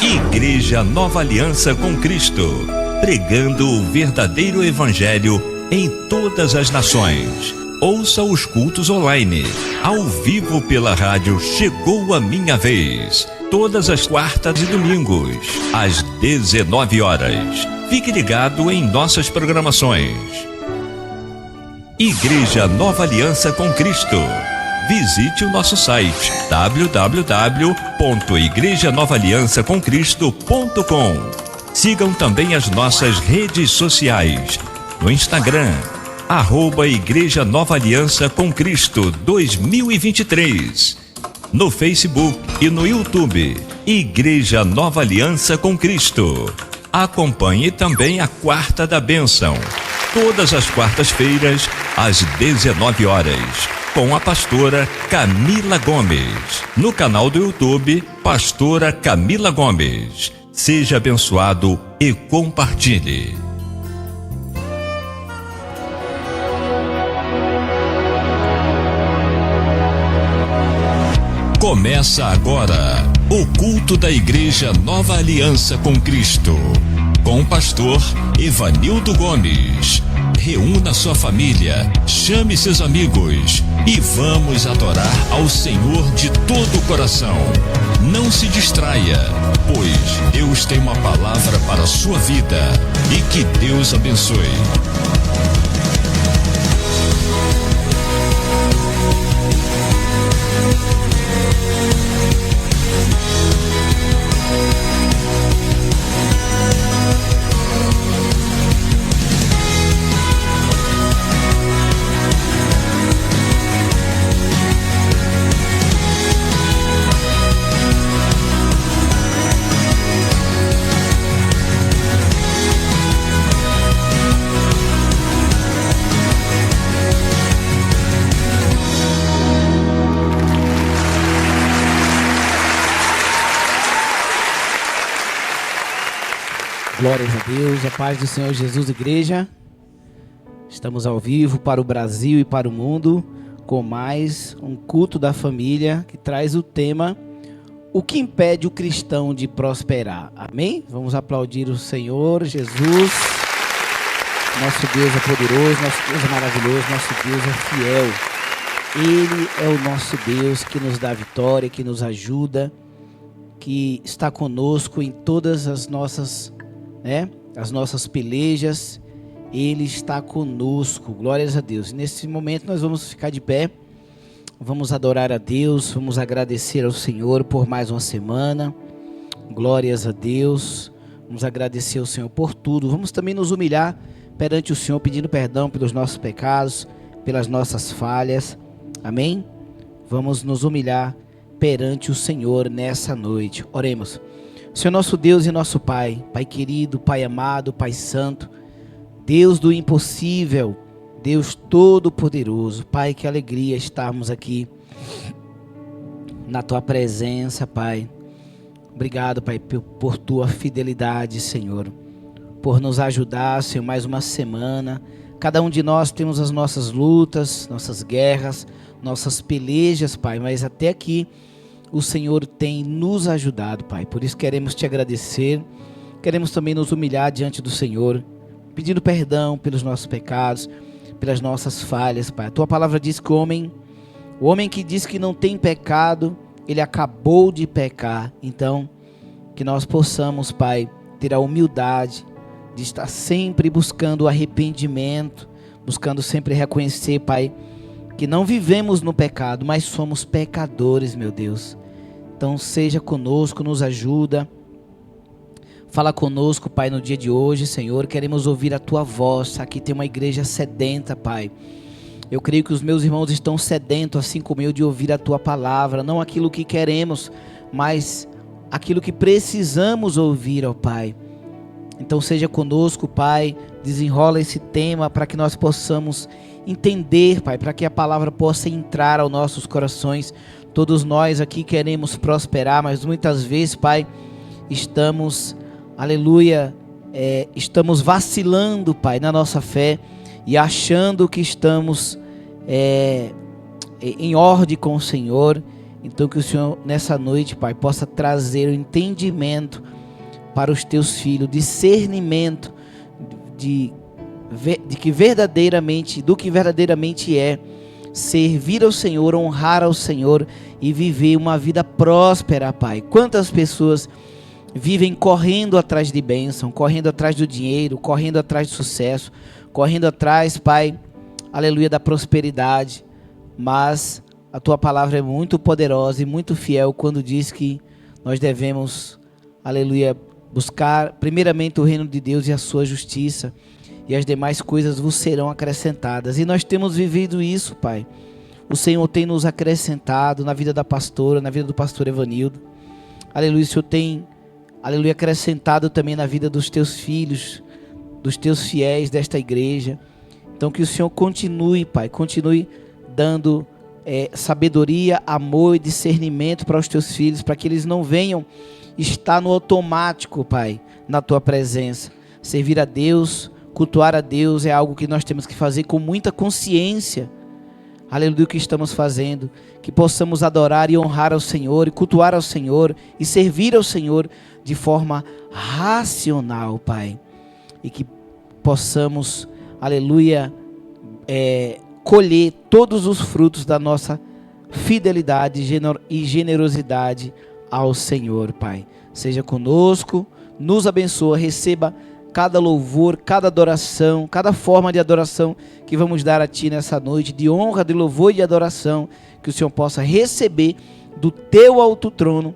Igreja Nova Aliança com Cristo, pregando o verdadeiro evangelho em todas as nações. Ouça os cultos online, ao vivo pela rádio Chegou a Minha Vez, todas as quartas e domingos, às 19 horas. Fique ligado em nossas programações. Igreja Nova Aliança com Cristo. Visite o nosso site www.igrejanovaliançacomcristo.com. Sigam também as nossas redes sociais no Instagram, @Igreja Nova Aliança com Cristo 2023. No Facebook e no YouTube, Igreja Nova Aliança com Cristo. Acompanhe também a Quarta da Bênção, todas as quartas-feiras, às 19 horas, com a pastora Camila Gomes. No canal do YouTube, Pastora Camila Gomes. Seja abençoado e compartilhe. Começa agora o culto da Igreja Nova Aliança com Cristo, com o pastor Evanildo Gomes. Reúna sua família, chame seus amigos e vamos adorar ao Senhor de todo o coração. Não se distraia, pois Deus tem uma palavra para a sua vida e que Deus abençoe. Glórias a Deus, a paz do Senhor Jesus, igreja. Estamos ao vivo para o Brasil e para o mundo com mais um culto da família que traz o tema: o que impede o cristão de prosperar? Amém? Vamos aplaudir o Senhor Jesus. Nosso Deus é poderoso, nosso Deus é maravilhoso, nosso Deus é fiel. Ele é o nosso Deus que nos dá vitória, que nos ajuda, que está conosco em todas as nossas pelejas. Ele está conosco, glórias a Deus. Nesse momento nós vamos ficar de pé, vamos adorar a Deus, vamos agradecer ao Senhor por mais uma semana, glórias a Deus, vamos agradecer ao Senhor por tudo. Vamos também nos humilhar perante o Senhor, pedindo perdão pelos nossos pecados, pelas nossas falhas, amém? Vamos nos humilhar perante o Senhor nessa noite. Oremos. Senhor nosso Deus e nosso Pai, Pai querido, Pai amado, Pai santo, Deus do impossível, Deus todo-poderoso, Pai, que alegria estarmos aqui na Tua presença, Pai. Obrigado, Pai, por Tua fidelidade, Senhor, por nos ajudar, Senhor, mais uma semana. Cada um de nós temos as nossas lutas, nossas guerras, nossas pelejas, Pai, mas até aqui o Senhor tem nos ajudado, Pai. Por isso queremos Te agradecer. Queremos também nos humilhar diante do Senhor, pedindo perdão pelos nossos pecados, pelas nossas falhas, Pai. A Tua palavra diz que o homem que diz que não tem pecado, ele acabou de pecar. Então, que nós possamos, Pai, ter a humildade de estar sempre buscando o arrependimento, buscando sempre reconhecer, Pai, que não vivemos no pecado, mas somos pecadores, meu Deus. Então seja conosco, nos ajuda. Fala conosco, Pai, no dia de hoje, Senhor. Queremos ouvir a Tua voz. Aqui tem uma igreja sedenta, Pai. Eu creio que os meus irmãos estão sedentos, assim como eu, de ouvir a Tua palavra. Não aquilo que queremos, mas aquilo que precisamos ouvir, ó Pai. Então seja conosco, Pai. Desenrola esse tema para que nós possamos entender, Pai, para que a palavra possa entrar aos nossos corações. Todos nós aqui queremos prosperar, mas muitas vezes, Pai, estamos, aleluia, estamos vacilando, Pai, na nossa fé e achando que estamos em ordem com o Senhor Então que o Senhor nessa noite, Pai, possa trazer o entendimento para os teus filhos, discernimento do que verdadeiramente é servir ao Senhor, honrar ao Senhor e viver uma vida próspera, Pai. Quantas pessoas vivem correndo atrás de bênção, correndo atrás do dinheiro, correndo atrás do sucesso, correndo atrás, Pai, aleluia, da prosperidade, mas a Tua palavra é muito poderosa e muito fiel quando diz que nós devemos, aleluia, buscar primeiramente o reino de Deus e a sua justiça, e as demais coisas vos serão acrescentadas. E nós temos vivido isso, Pai. O Senhor tem nos acrescentado na vida da pastora, na vida do pastor Evanildo. Aleluia, o Senhor tem, aleluia, acrescentado também na vida dos teus filhos, dos teus fiéis desta igreja. Então que o Senhor continue, Pai, continue dando sabedoria, amor e discernimento para os teus filhos, para que eles não venham estar no automático, Pai, na tua presença. Servir a Deus, cultuar a Deus é algo que nós temos que fazer com muita consciência, aleluia, do que estamos fazendo, que possamos adorar e honrar ao Senhor, e cultuar ao Senhor, e servir ao Senhor de forma racional, Pai, e que possamos, aleluia, colher todos os frutos da nossa fidelidade e generosidade ao Senhor, Pai. Seja conosco, nos abençoa, receba cada louvor, cada adoração, cada forma de adoração que vamos dar a Ti nessa noite, de honra, de louvor e de adoração, que o Senhor possa receber do Teu alto trono,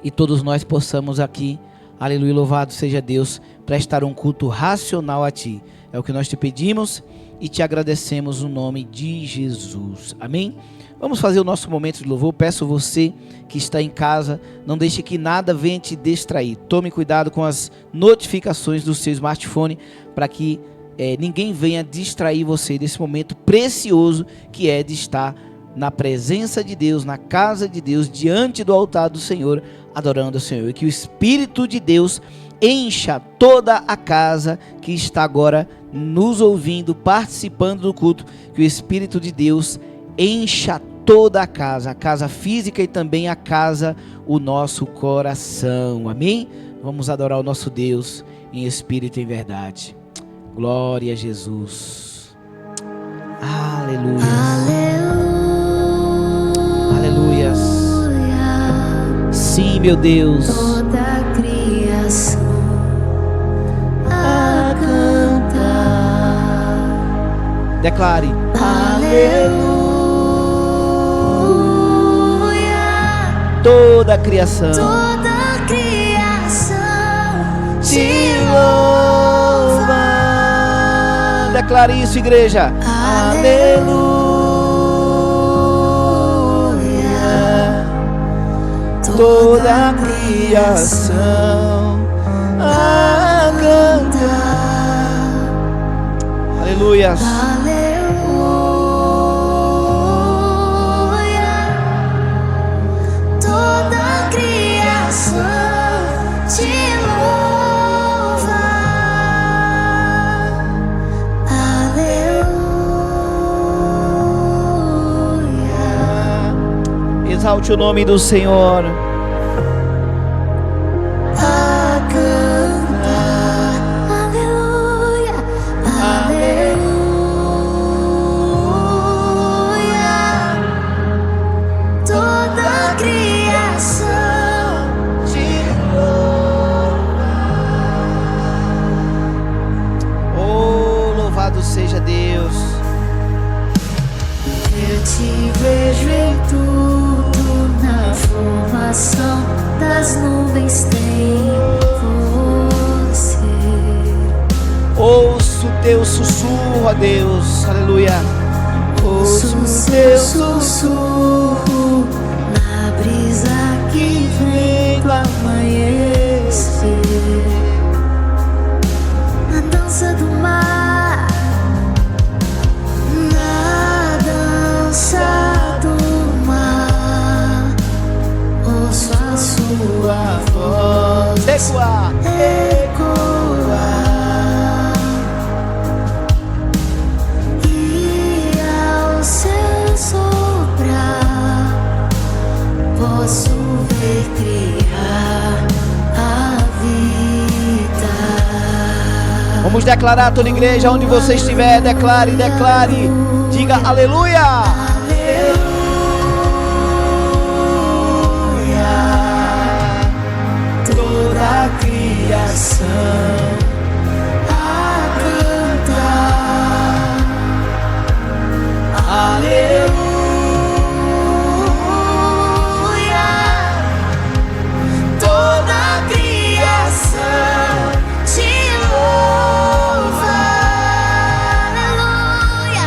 e todos nós possamos aqui, aleluia, louvado seja Deus, prestar um culto racional a Ti. É o que nós te pedimos e te agradecemos no nome de Jesus. Amém? Vamos fazer o nosso momento de louvor. Peço você que está em casa, não deixe que nada venha te distrair. Tome cuidado com as notificações do seu smartphone, para que ninguém venha distrair você desse momento precioso que é de estar na presença de Deus, na casa de Deus, diante do altar do Senhor, adorando o Senhor. E que o Espírito de Deus encha toda a casa que está agora nos ouvindo, participando do culto. Que o Espírito de Deus encha toda a casa física e também a casa, o nosso coração. Amém? Vamos adorar o nosso Deus em espírito e em verdade. Glória a Jesus. Aleluia. Aleluia. Sim, meu Deus. Toda a criação a cantar. Declare. Aleluia. Toda a criação. Toda a criação te louva. Declare isso, igreja. Aleluia. Toda a criação a cantar. Aleluia. Exalte o nome do Senhor. A cantar, aleluia, aleluia. Toda a criação te louva. Oh, louvado seja Deus. Eu te vejo em tudo, na formação das nuvens tem você. Ouço o teu sussurro, ó Deus, aleluia. Ouço o seu sussurro na brisa que vem do amanhecer, na dança do mar, na dança do mar. Ouço a sua voz Ecoar. ecoar, e ao seu soprar a vida. Vamos declarar, toda igreja, onde você estiver, declare, declare. Diga aleluia. Aleluia. Toda a criação a cantar. Aleluia. Toda a criação te louva. Aleluia.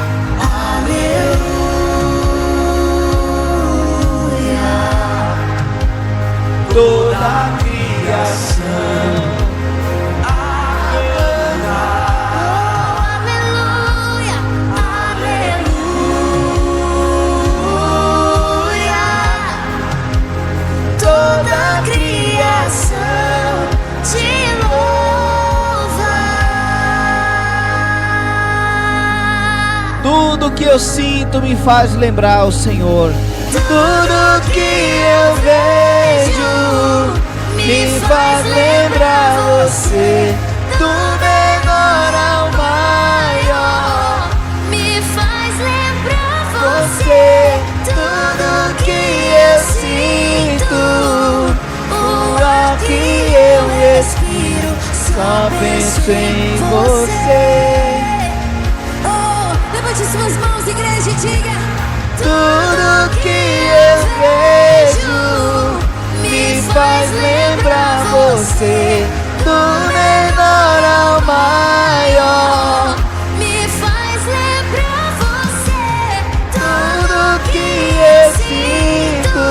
Aleluia. Toda a criação a cantar. Aleluia. Aleluia. Toda a criação Te louva. Tudo que eu sinto me faz lembrar o Senhor. Tudo que eu vejo me faz lembrar você. Do menor ao maior, Me faz lembrar você. Tudo que eu sinto, o ar que eu respiro, só penso em você. Oh, levante suas mãos, igreja, e diga: Tudo que eu vejo me faz lembrar você. Do menor ao maior, me faz lembrar você. tudo que eu sinto,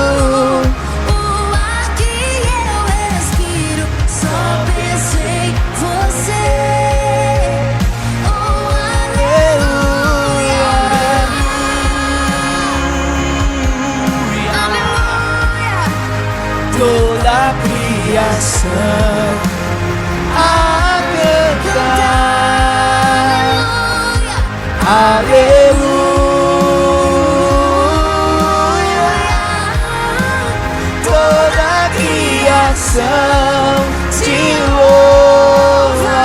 O ar que eu respiro, só penso em você. Oh, aleluia. Aleluia. toda a criação a cantar. Aleluia. Toda a criação te louva.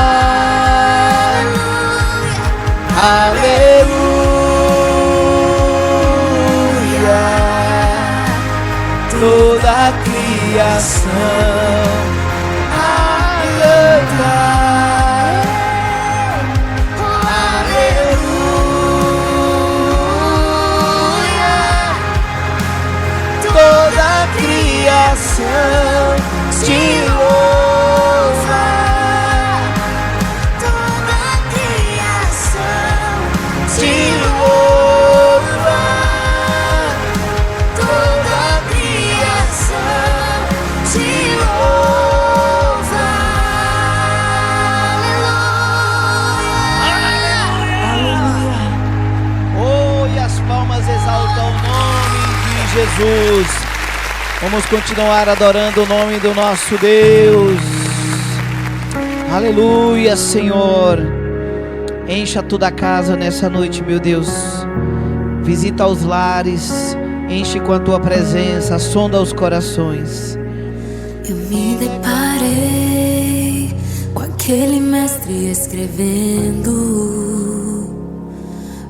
Aleluia. Toda a criação a cantar. Aleluia. Toda a criação te louva. Toda a criação Te louva. Toda a criação te louva. Aleluia. Oh, e as palmas exaltam o nome de Jesus. Vamos continuar adorando o nome do nosso Deus. Aleluia, Senhor. Encha toda a casa nessa noite, meu Deus. Visita os lares, enche com a tua presença, sonda os corações. Eu me deparei com aquele mestre escrevendo,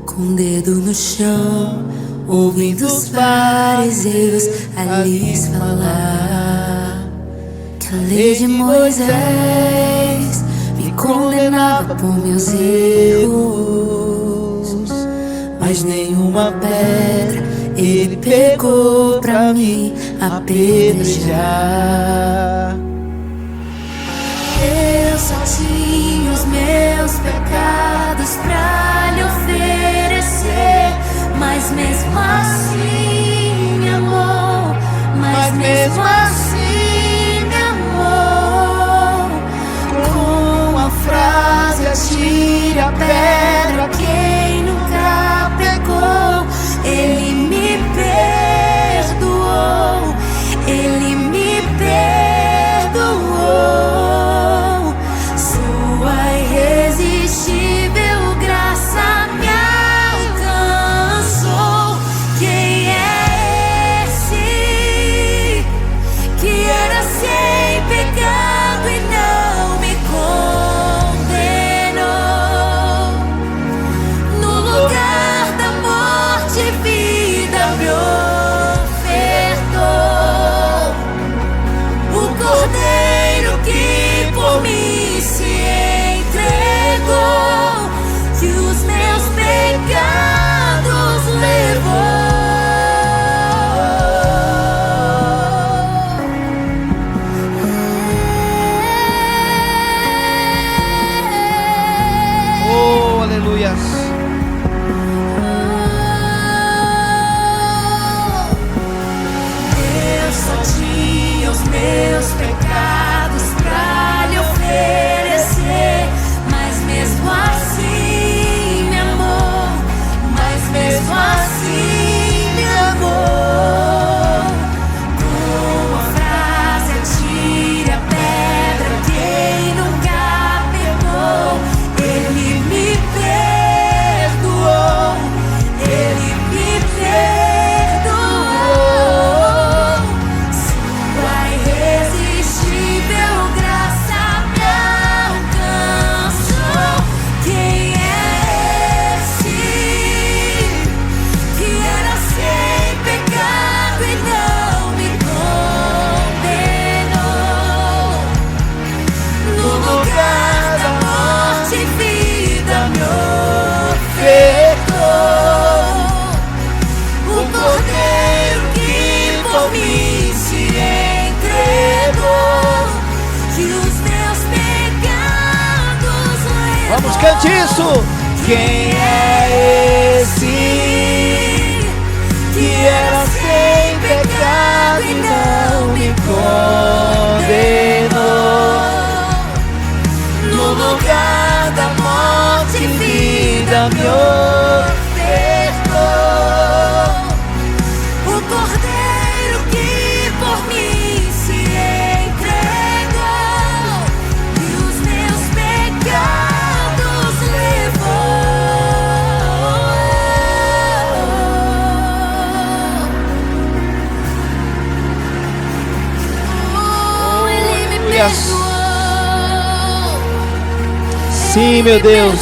com o dedo no chão, ouvindo os fariseus a lhes falar que a lei de Moisés me condenava por meus erros, mas nenhuma pedra ele pegou pra mim apedrejar. Eu só tinha os meus pecados pra lhe oferecer, mas mesmo assim me amou, mas mesmo assim me amou. Com a frase atire a pedra quem nunca pecou, ele me perdoou, ele me perdoou. Sua irresistível graça me alcançou. Quem é esse que era se Vamos, cante isso. Quem é esse que era sem pecado e não me condenou? No lugar da morte, vida me ofertou. O Cordeiro que por mim se entregou e os meus pecados levou. Ele me perdoou. Sim, meu Deus.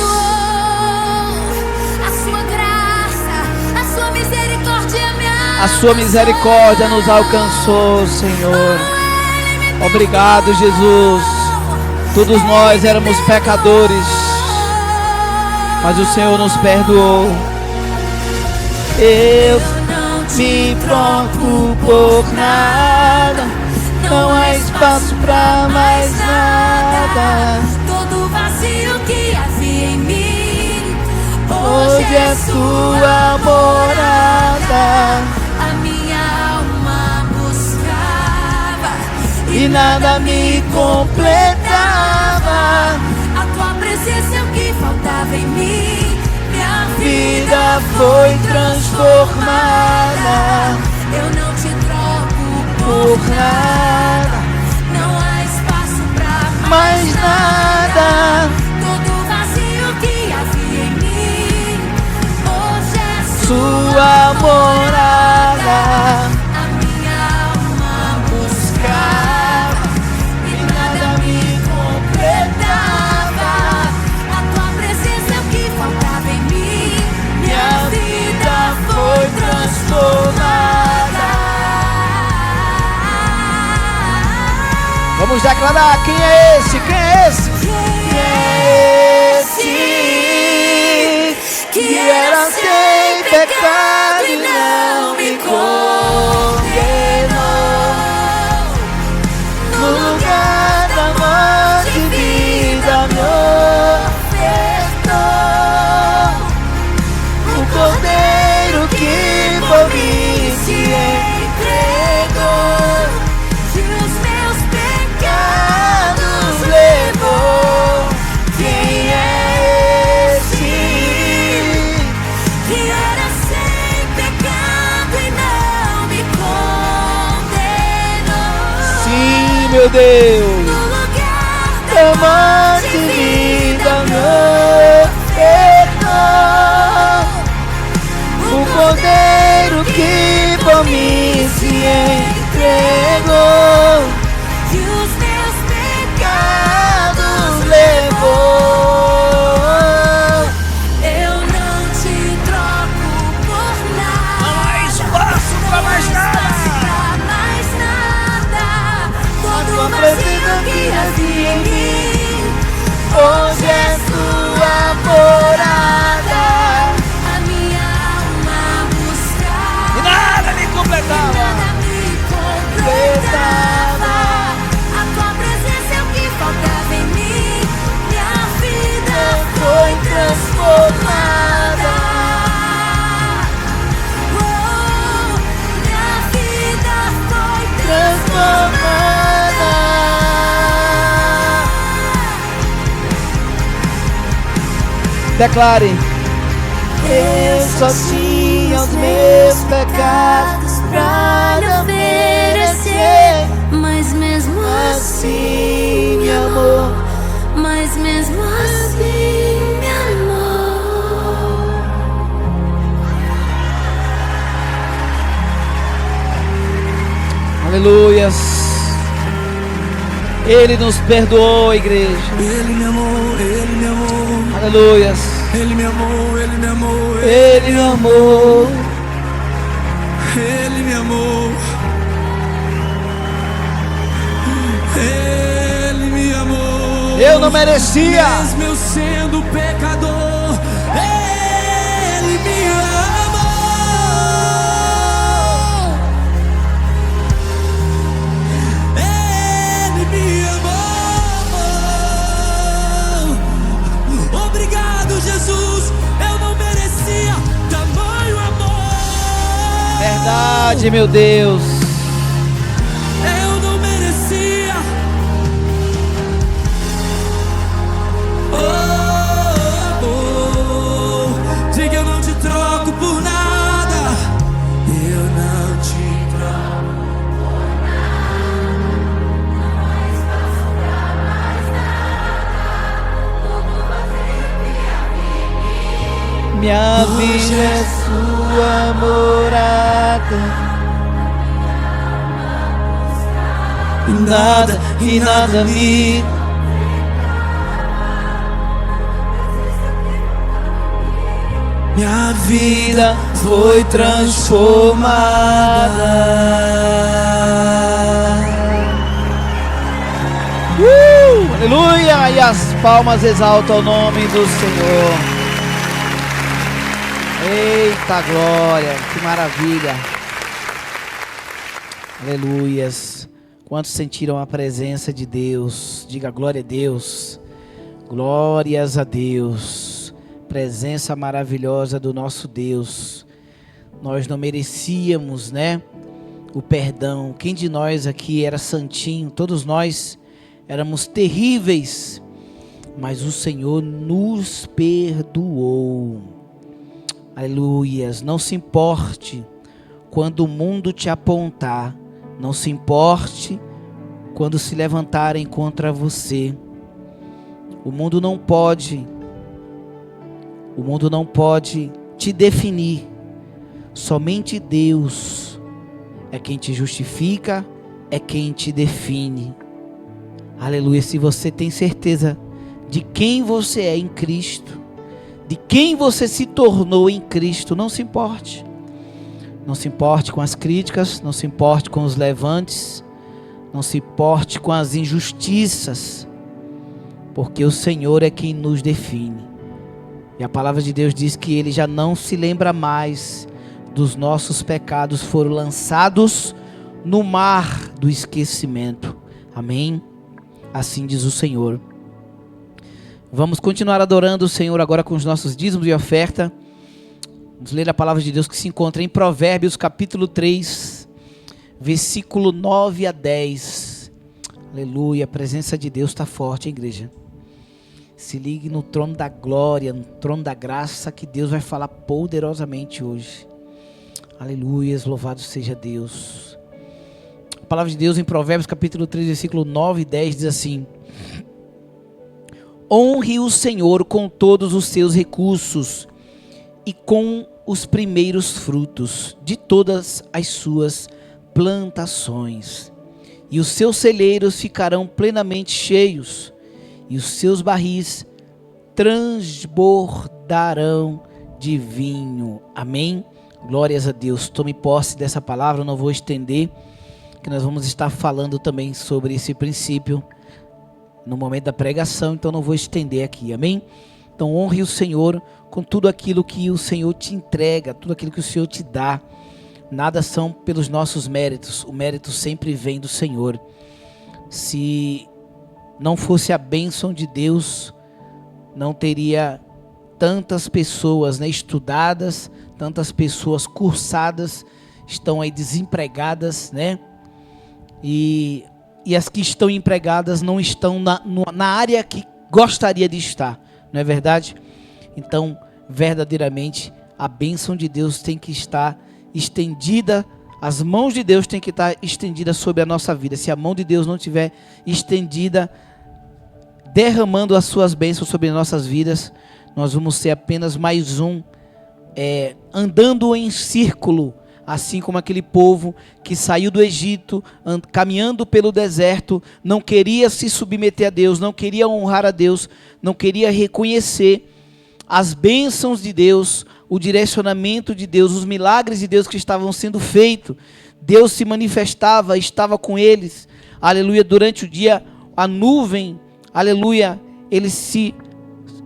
A sua graça, a sua misericórdia me A sua misericórdia nos alcançou, Senhor. Obrigado, Jesus. Todos nós éramos pecadores, mas o Senhor nos perdoou. Eu não me preocupo por nada, não há espaço pra mais nada. Todo vazio que havia em mim, Hoje é tua morada a minha alma buscava e nada me completava. a tua presença é o que faltava em mim. Minha Vida foi transformada eu não te troco por nada, não há espaço pra mais nada. todo vazio que havia em mim, hoje é Sua morada a minha alma buscava e nada me completava. a tua presença é o que faltava em mim. Minha vida foi transformada. Vamos declarar: quem é esse? Quem é esse? Quem é esse que era sem pecado e não me condenou? No lugar da morte, vida me ofertou. O Cordeiro que por mim se entregou E os meus pecados levou. Quem é esse que era sem pecado e não me condenou. Sim, meu Deus. No lugar Da morte, vida me ofertou. O Cordeiro que por mim se entregou e os meus pecados levou. eu não te troco por nada. Não há espaço pra mais nada. Pra mais nada. Todo tua vazio presença que havia em mim, Hoje é sua morada a minha alma buscava e nada me completava. nada me completava. A tua presença é o que faltava em mim. Minha vida Foi transformada. Oh, minha vida foi Transformada. Declare: eu só tinha os meus pecados pra lhe oferecer, mas mesmo assim me amou. mas mesmo assim me amou. Aleluias. Ele nos perdoou, igreja. Ele me amou, Ele me amou, Aleluias. Ele me amou, Ele me amou, Ele me amou. Ele me amou, Ele me amou. Eu não merecia. Mesmo eu sendo pecador, Ele me amou. Ele me amou. Obrigado. verdade, meu Deus. Eu não merecia. Diga, eu não te troco por nada. Eu não te troco por nada. Não mais faço pra mais nada. Tudo você Minha vida é sua morada. E nada me... Minha vida foi transformada. Aleluia! E as palmas exaltam o nome do Senhor. Eita glória, que maravilha. Aleluias. Quantos sentiram a presença de Deus? Diga glória a Deus. Glórias a Deus. Presença maravilhosa do nosso Deus. Nós não merecíamos, né, o perdão. Quem de nós aqui era santinho? Todos nós éramos terríveis, mas o Senhor nos perdoou. Aleluias. Não se importe quando o mundo te apontar. Não se importe quando se levantarem contra você. O mundo não pode te definir. Somente Deus é quem te justifica, é quem te define. Aleluia. Se você tem certeza de quem você é em Cristo, de quem você se tornou em Cristo, não se importe. Não se importe com as críticas, não se importe com os levantes, não se importe com as injustiças, porque o Senhor é quem nos define. E a palavra de Deus diz que Ele já não se lembra mais dos nossos pecados, foram lançados no mar do esquecimento. Amém? Assim diz o Senhor. Vamos continuar adorando o Senhor agora com os nossos dízimos e oferta. Vamos ler a palavra de Deus que se encontra em Provérbios capítulo 3, versículo 9 a 10. Aleluia, a presença de Deus está forte, hein, igreja? Se ligue no trono da glória, no trono da graça, que Deus vai falar poderosamente hoje. Aleluia, louvado seja Deus. A palavra de Deus em Provérbios capítulo 3, versículo 9 e 10 diz assim: honre o Senhor com todos os seus recursos e com os primeiros frutos de todas as suas plantações, e os seus celeiros ficarão plenamente cheios, e os seus barris transbordarão de vinho. Amém? Glórias a Deus. Tome posse dessa palavra, eu não vou estender, que nós vamos estar falando também sobre esse princípio no momento da pregação, então não vou estender aqui. Amém? Então honre o Senhor com tudo aquilo que o Senhor te entrega, tudo aquilo que o Senhor te dá. Nada são pelos nossos méritos, o mérito sempre vem do Senhor. Se não fosse a bênção de Deus, não teria tantas pessoas, né, estudadas, tantas pessoas cursadas, estão aí desempregadas, né? E as que estão empregadas não estão na área que gostaria de estar, não é verdade? Então, verdadeiramente, a bênção de Deus tem que estar estendida, as mãos de Deus têm que estar estendidas sobre a nossa vida. Se a mão de Deus não estiver estendida, derramando as suas bênçãos sobre nossas vidas, nós vamos ser apenas mais um, andando em círculo, assim como aquele povo que saiu do Egito, caminhando pelo deserto, não queria se submeter a Deus, não queria honrar a Deus, não queria reconhecer as bênçãos de Deus, o direcionamento de Deus, os milagres de Deus que estavam sendo feitos. Deus se manifestava, estava com eles, aleluia, durante o dia, a nuvem, aleluia, ele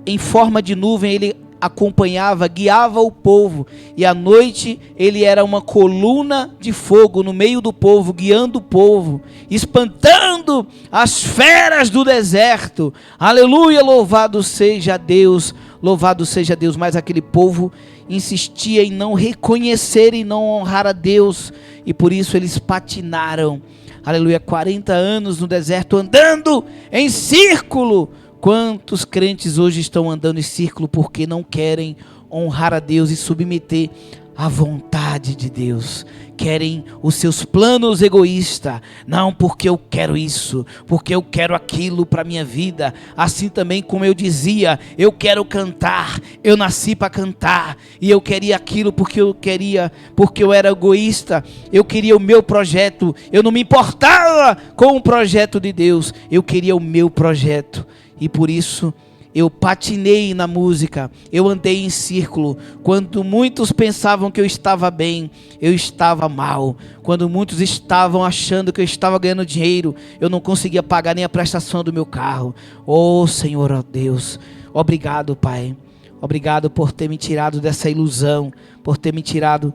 em forma de nuvem, ele acompanhava, guiava o povo, e à noite ele era uma coluna de fogo no meio do povo, guiando o povo, espantando as feras do deserto. Aleluia, louvado seja Deus, Louvado seja Deus. Mas aquele povo insistia em não reconhecer e não honrar a Deus, e por isso eles patinaram. Aleluia, 40 anos no deserto andando em círculo. Quantos crentes hoje estão andando em círculo porque não querem honrar a Deus e submeter à vontade de Deus? Querem os seus planos egoístas. Não, porque eu quero isso, porque eu quero aquilo para minha vida. Assim também como eu dizia, eu quero cantar, eu nasci para cantar, e eu queria aquilo porque eu era egoísta. Eu queria o meu projeto, eu não me importava com o projeto de Deus, eu queria o meu projeto. E por isso eu patinei na música, eu andei em círculo. Quando muitos pensavam que eu estava bem, eu estava mal. Quando muitos estavam achando que eu estava ganhando dinheiro, eu não conseguia pagar nem a prestação do meu carro. Oh Senhor, ó Deus, obrigado, Pai. Obrigado por ter me tirado dessa ilusão, por ter me tirado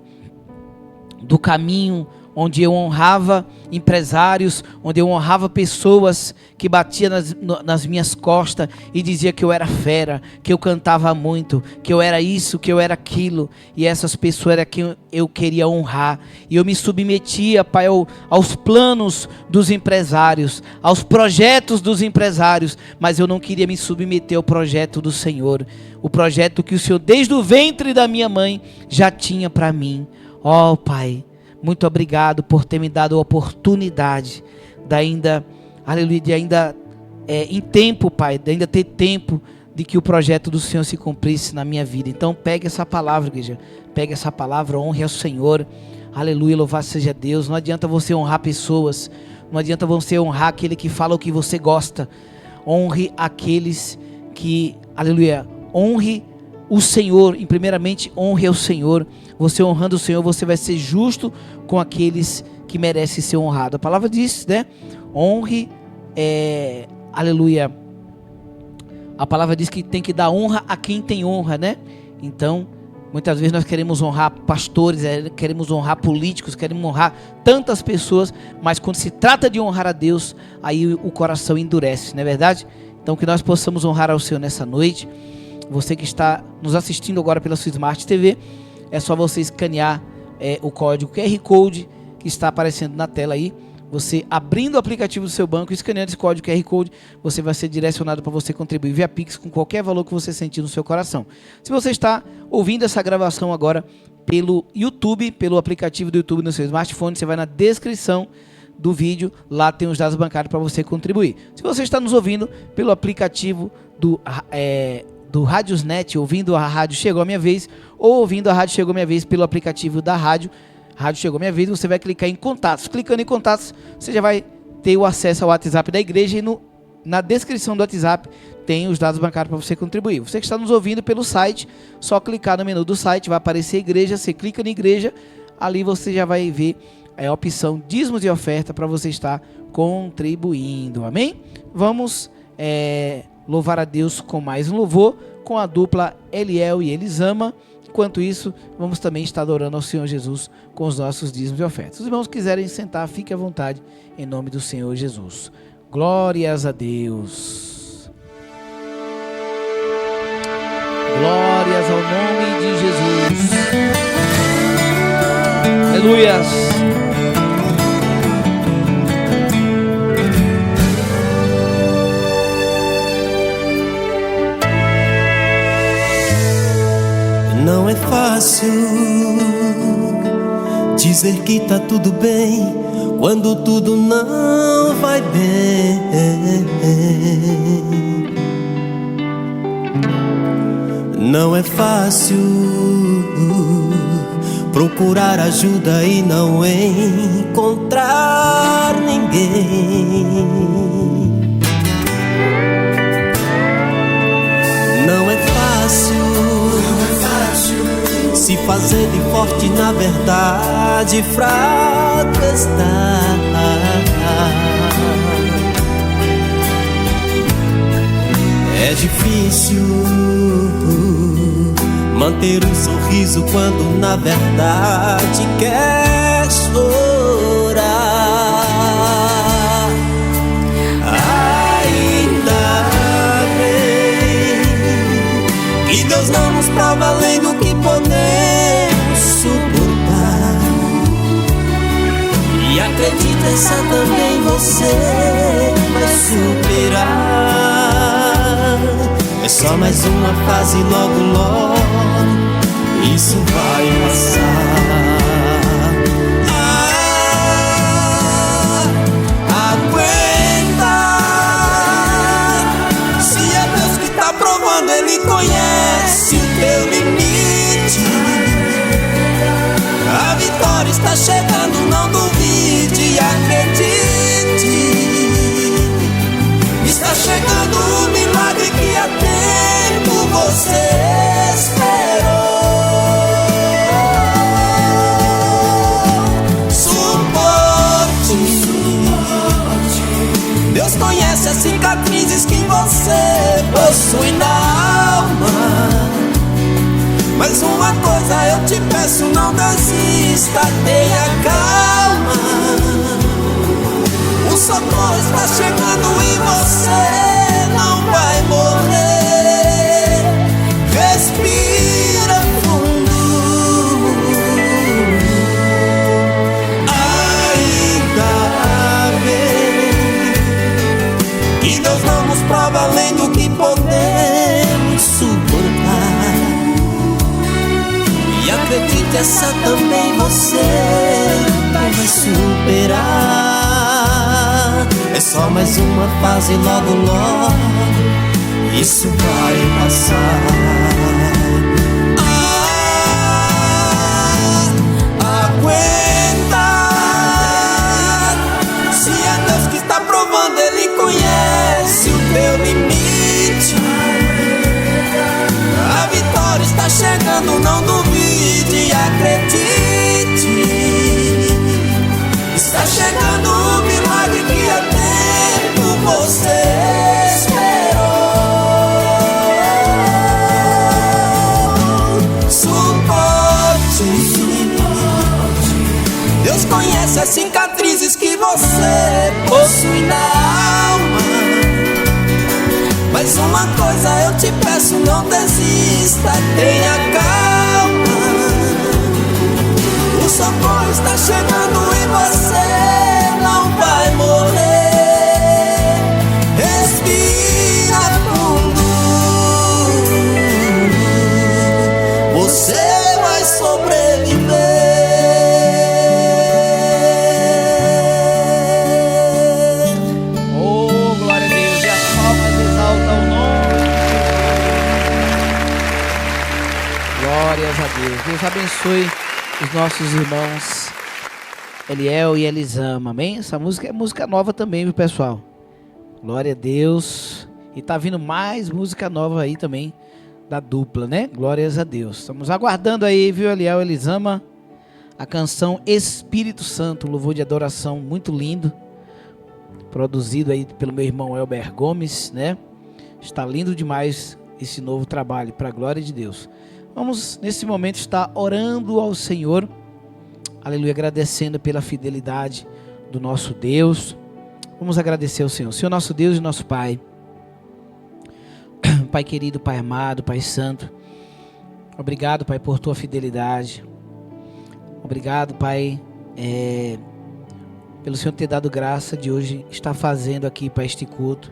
do caminho onde eu honrava empresários, onde eu honrava pessoas que batiam nas minhas costas e dizia que eu era fera, que eu cantava muito, que eu era isso, que eu era aquilo, e essas pessoas eram quem eu queria honrar, e eu me submetia, Pai, aos planos dos empresários, aos projetos dos empresários, mas eu não queria me submeter ao projeto do Senhor, o projeto que o Senhor desde o ventre da minha mãe já tinha para mim. Ó Pai, muito obrigado por ter me dado a oportunidade de ainda, aleluia, de ainda em tempo, Pai, de ainda ter tempo de que o projeto do Senhor se cumprisse na minha vida. Então pegue essa palavra, igreja, pegue essa palavra, honre ao Senhor, aleluia, louvado seja Deus. Não adianta você honrar pessoas, não adianta você honrar aquele que fala o que você gosta. Honre aqueles que, aleluia, honre o Senhor, e primeiramente honre ao Senhor. Você honrando o Senhor, você vai ser justo com aqueles que merecem ser honrados. A palavra diz, né? Honre, aleluia. A palavra diz que tem que dar honra a quem tem honra, né? Então, muitas vezes nós queremos honrar pastores, queremos honrar políticos, queremos honrar tantas pessoas, mas quando se trata de honrar a Deus, aí o coração endurece, não é verdade? Então, que nós possamos honrar ao Senhor nessa noite. Você que está nos assistindo agora pela sua Smart TV, é só você escanear o código QR Code que está aparecendo na tela aí. Você abrindo o aplicativo do seu banco, escaneando esse código QR Code, você vai ser direcionado para você contribuir via Pix com qualquer valor que você sentir no seu coração. Se você está ouvindo essa gravação agora pelo YouTube, pelo aplicativo do YouTube no seu smartphone, você vai na descrição do vídeo, lá tem os dados bancários para você contribuir. Se você está nos ouvindo pelo aplicativo do Radiosnet, ouvindo a Rádio Chegou a Minha Vez, ou ouvindo a Rádio Chegou a Minha Vez pelo aplicativo da Rádio Chegou a Minha Vez, você vai clicar em contatos. Clicando em contatos, você já vai ter o acesso ao WhatsApp da igreja, e na descrição do WhatsApp tem os dados bancários para você contribuir. Você que está nos ouvindo pelo site, só clicar no menu do site, vai aparecer igreja, você clica na igreja, ali você já vai ver a opção dízimos e oferta para você estar contribuindo, amém? Vamos louvar a Deus com mais um louvor, com a dupla Eliel e Elisama. Enquanto isso, vamos também estar adorando ao Senhor Jesus com os nossos dízimos e ofertas. Se os irmãos quiserem sentar, fique à vontade, em nome do Senhor Jesus. Glórias a Deus. Glórias ao nome de Jesus. Aleluias. Não é fácil dizer que tá tudo bem quando tudo não vai bem. Não é fácil procurar ajuda e não encontrar ninguém. Não é fácil se fazer de forte, na verdade fraco está. É difícil manter um sorriso quando na verdade quer chorar. Ainda bem que prova além do que podemos suportar. E acredita, essa também você vai superar. É só mais uma fase, logo, logo isso vai passar. Aguenta. Se é Deus que tá provando, Ele conhece o teu limite. A vitória está chegando, não duvide e acredite. Está chegando o milagre que há tempo você esperou. Suporte. Deus conhece as cicatrizes que você possui na alma. Mas uma coisa eu te peço, não desista, tenha calma. O socorro está chegando e você não vai morrer. Respira fundo. Ainda bem que Deus não nos prova além do que podemos suportar. E acredite, essa também você vai superar. É só mais uma fase, logo, logo isso vai passar. Aguenta. Se é Deus que está provando, Ele conhece o teu limite. A vitória está chegando, não duvide e acredite. Está chegando o milagre que há tempo você esperou. Suporte. Deus conhece as cicatrizes que você possui na alma. Mas uma coisa eu te peço, não desista, tenha calma. O socorro está chegando e você não vai morrer. Respira fundo. Você vai sobreviver. Oh, glória a Deus. E as palmas exaltam o nome. Glórias a Deus. Deus abençoe os nossos irmãos Eliel e Elisama, amém? Essa música é música nova também, viu, pessoal? Glória a Deus. E tá vindo mais música nova aí também da dupla, né? Glórias a Deus. Estamos aguardando aí, viu, Eliel e Elisama, a canção Espírito Santo, louvor de adoração muito lindo, produzido aí pelo meu irmão Elber Gomes, né? Está lindo demais esse novo trabalho, para a glória de Deus. Vamos, nesse momento, estar orando ao Senhor, aleluia, agradecendo pela fidelidade do nosso Deus. Vamos agradecer ao Senhor. Senhor nosso Deus e nosso Pai, Pai querido, Pai amado, Pai santo, obrigado, Pai, por tua fidelidade. Obrigado, Pai, pelo Senhor ter dado graça de hoje estar fazendo aqui, Pai, este culto.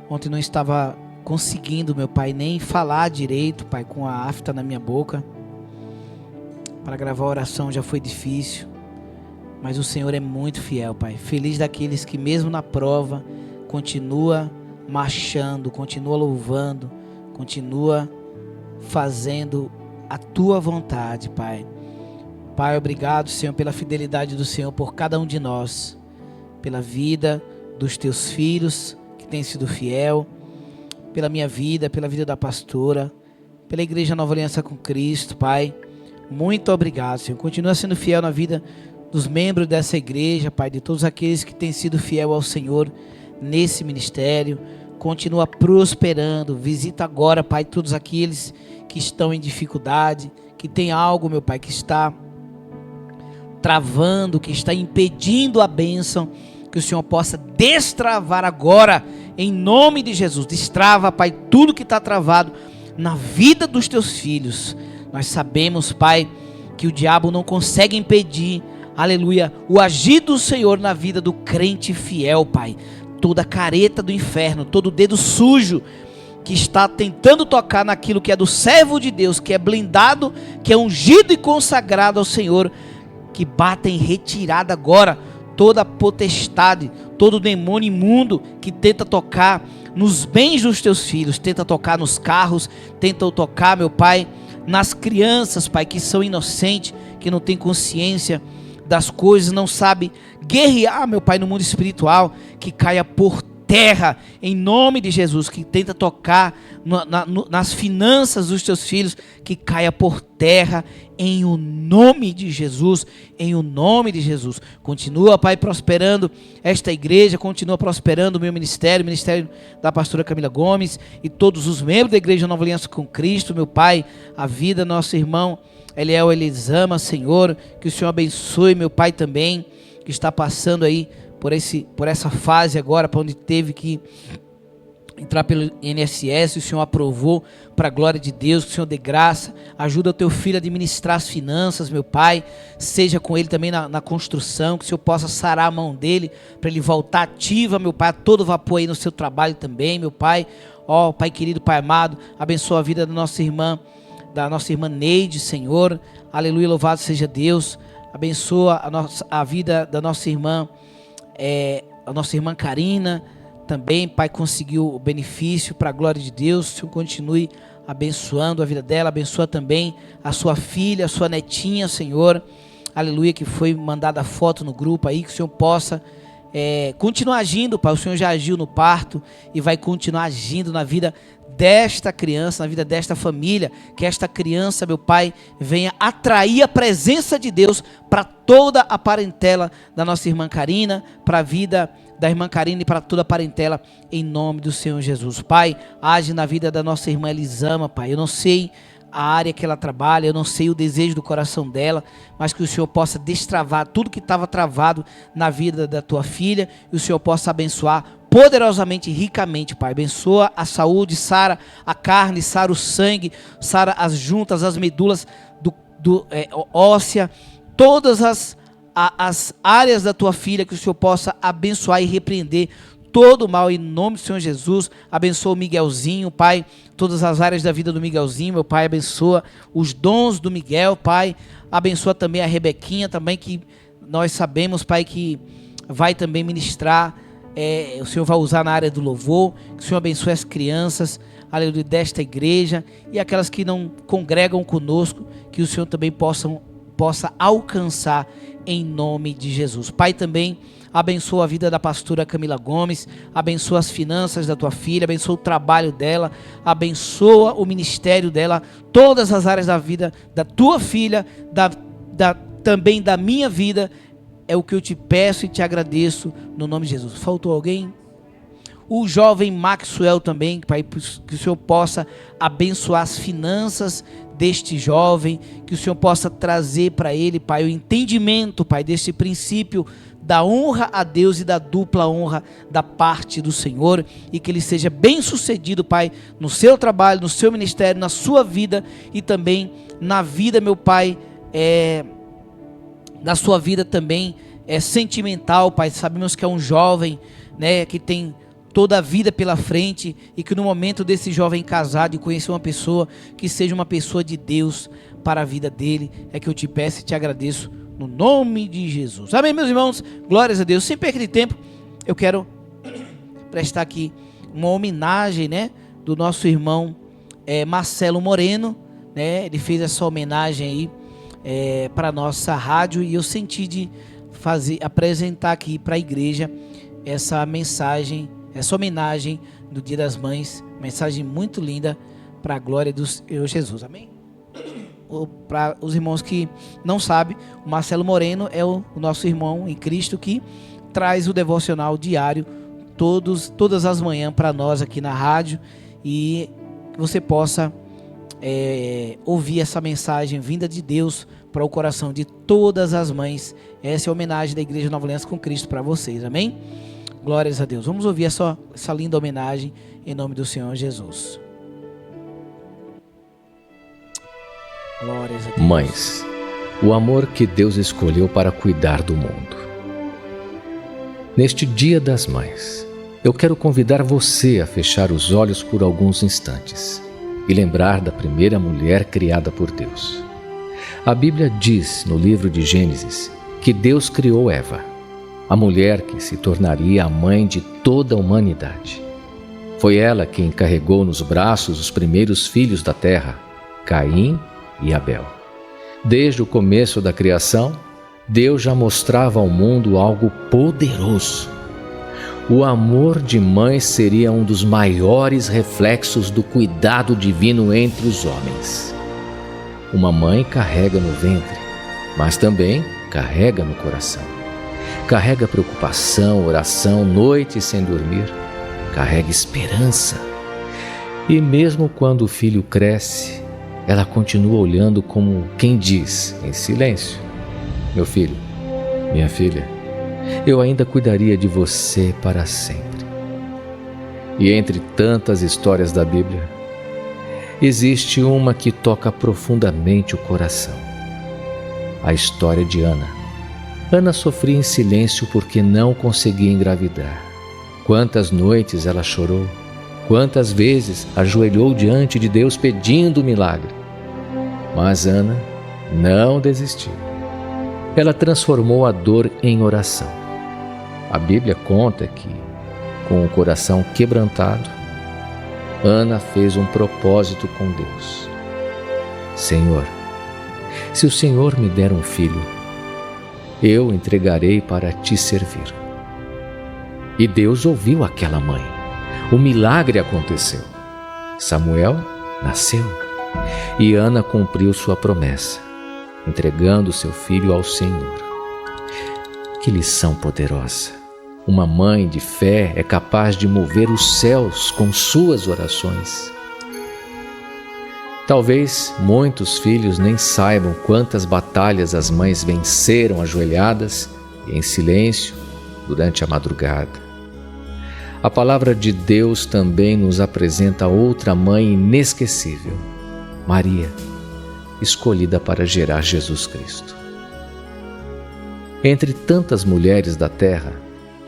Ontem não estava conseguindo, meu Pai, nem falar direito, Pai, com a afta na minha boca. Para gravar a oração já foi difícil, mas o Senhor é muito fiel, Pai. Feliz daqueles que mesmo na prova continua marchando, continua louvando, continua fazendo a tua vontade, Pai. Pai, obrigado, Senhor, pela fidelidade do Senhor por cada um de nós, pela vida dos teus filhos que têm sido fiel, pela minha vida, pela vida da pastora, pela Igreja Nova Aliança com Cristo, Pai. Muito obrigado, Senhor. Continua sendo fiel na vida dos membros dessa igreja, Pai, de todos aqueles que têm sido fiel ao Senhor nesse ministério. Continua prosperando. Visita agora, Pai, todos aqueles que estão em dificuldade, que tem algo, meu Pai, que está travando, que está impedindo a bênção, que o Senhor possa destravar agora, em nome de Jesus. Destrava, Pai, tudo que está travado na vida dos teus filhos. Nós sabemos, Pai, que o diabo não consegue impedir, aleluia, o agir do Senhor na vida do crente fiel, Pai. Toda careta do inferno, todo dedo sujo que está tentando tocar naquilo que é do servo de Deus, que é blindado, que é ungido e consagrado ao Senhor, que bata em retirada agora toda potestade, todo demônio imundo que tenta tocar nos bens dos teus filhos, tenta tocar nos carros, tenta tocar, meu Pai, nas crianças, Pai, que são inocentes, que não têm consciência das coisas, não sabe guerrear, meu Pai, no mundo espiritual, que caia por terra, em nome de Jesus, que tenta tocar nas finanças dos teus filhos, que caia por terra, em o nome de Jesus, em o nome de Jesus. Continua, Pai, prosperando esta igreja, continua prosperando o meu ministério, o ministério da pastora Camila Gomes, e todos os membros da Igreja Nova Aliança com Cristo, meu Pai, a vida do nosso irmão Eliel Elisama, Senhor, que o Senhor abençoe, meu Pai, também, que está passando aí por essa fase agora, para onde teve que entrar pelo INSS, o Senhor aprovou, para a glória de Deus, que o Senhor dê graça, ajuda o teu filho a administrar as finanças, meu Pai, seja com ele também na construção, que o Senhor possa sarar a mão dele, para ele voltar ativa, meu Pai, a todo vapor aí no seu trabalho também, meu Pai. Ó, Pai querido, Pai amado, abençoa a vida da nossa irmã Neide, Senhor, aleluia, louvado seja Deus. Abençoa a vida da nossa irmã, a nossa irmã Karina, também, Pai, conseguiu o benefício, para a glória de Deus. O Senhor continue abençoando a vida dela, abençoa também a sua filha, a sua netinha, Senhor, aleluia, que foi mandada a foto no grupo aí, que o Senhor possa continuar agindo, Pai. O Senhor já agiu no parto e vai continuar agindo na vida desta criança, na vida desta família, que esta criança, meu Pai, venha atrair a presença de Deus para toda a parentela da nossa irmã Karina, para a vida da irmã Karina e para toda a parentela, em nome do Senhor Jesus. Pai, age na vida da nossa irmã Elisama, Pai. Eu não sei a área que ela trabalha, eu não sei o desejo do coração dela, mas que o Senhor possa destravar tudo que estava travado na vida da tua filha, e o Senhor possa abençoar poderosamente e ricamente, Pai. Abençoa a saúde, sara a carne, sara o sangue, sara as juntas, as medulas óssea, todas as áreas da tua filha, que o Senhor possa abençoar e repreender todo o mal, em nome do Senhor Jesus. Abençoa o Miguelzinho, Pai, todas as áreas da vida do Miguelzinho, meu Pai, abençoa os dons do Miguel, Pai, abençoa também a Rebequinha, também, que nós sabemos, Pai, que vai também ministrar, o Senhor vai usar na área do louvor, que o Senhor abençoe as crianças, aleluia, desta igreja, e aquelas que não congregam conosco, que o Senhor também possa alcançar, em nome de Jesus. Pai, também abençoa a vida da pastora Camila Gomes, abençoa as finanças da tua filha, abençoa o trabalho dela, abençoa o ministério dela, todas as áreas da vida da tua filha, também da minha vida, é o que eu te peço e te agradeço, no nome de Jesus. Faltou alguém? O jovem Maxwell também, Pai, que o Senhor possa abençoar as finanças deste jovem, que o Senhor possa trazer para ele, Pai, o entendimento, Pai, desse princípio da honra a Deus e da dupla honra da parte do Senhor, e que ele seja bem sucedido, Pai, no seu trabalho, no seu ministério, na sua vida, e também na vida, meu Pai, da sua vida também sentimental, Pai. Sabemos que é um jovem, né, que tem toda a vida pela frente, e que no momento desse jovem casado e conhecer uma pessoa, que seja uma pessoa de Deus para a vida dele, é que eu te peço e te agradeço, no nome de Jesus. Amém, meus irmãos? Glórias a Deus. Sem perder tempo, eu quero prestar aqui uma homenagem, né, do nosso irmão Marcelo Moreno, né? Ele fez essa homenagem aí para a nossa rádio, e eu senti de apresentar aqui para a igreja essa mensagem, essa homenagem do Dia das Mães, mensagem muito linda para a glória do Senhor Jesus. Amém? Para os irmãos que não sabem, o Marcelo Moreno é o nosso irmão em Cristo, que traz o devocional diário todas as manhãs para nós aqui na rádio, e que você possa ouvir essa mensagem vinda de Deus para o coração de todas as mães. Essa é a homenagem da Igreja Nova Aliança com Cristo para vocês. Amém? Glórias a Deus. Vamos ouvir essa linda homenagem em nome do Senhor Jesus. Glórias a Deus. Mães, o amor que Deus escolheu para cuidar do mundo. Neste Dia das Mães, eu quero convidar você a fechar os olhos por alguns instantes e lembrar da primeira mulher criada por Deus. A Bíblia diz no livro de Gênesis que Deus criou Eva, a mulher que se tornaria a mãe de toda a humanidade. Foi ela quem carregou nos braços os primeiros filhos da terra, Caim e Abel. Desde o começo da criação, Deus já mostrava ao mundo algo poderoso. O amor de mãe seria um dos maiores reflexos do cuidado divino entre os homens. Uma mãe carrega no ventre, mas também carrega no coração. Carrega preocupação, oração, noites sem dormir. Carrega esperança. E mesmo quando o filho cresce, ela continua olhando como quem diz, em silêncio: meu filho, minha filha, eu ainda cuidaria de você para sempre. E entre tantas histórias da Bíblia, existe uma que toca profundamente o coração. A história de Ana. Ana sofria em silêncio porque não conseguia engravidar. Quantas noites ela chorou, quantas vezes ajoelhou diante de Deus pedindo um milagre. Mas Ana não desistiu. Ela transformou a dor em oração. A Bíblia conta que, com o coração quebrantado, Ana fez um propósito com Deus. Senhor, se o Senhor me der um filho, eu entregarei para te servir. E Deus ouviu aquela mãe. O milagre aconteceu. Samuel nasceu e Ana cumpriu sua promessa, entregando seu filho ao Senhor. Que lição poderosa! Uma mãe de fé é capaz de mover os céus com suas orações. Talvez muitos filhos nem saibam quantas batalhas as mães venceram ajoelhadas e em silêncio durante a madrugada. A palavra de Deus também nos apresenta outra mãe inesquecível, Maria, escolhida para gerar Jesus Cristo. Entre tantas mulheres da terra,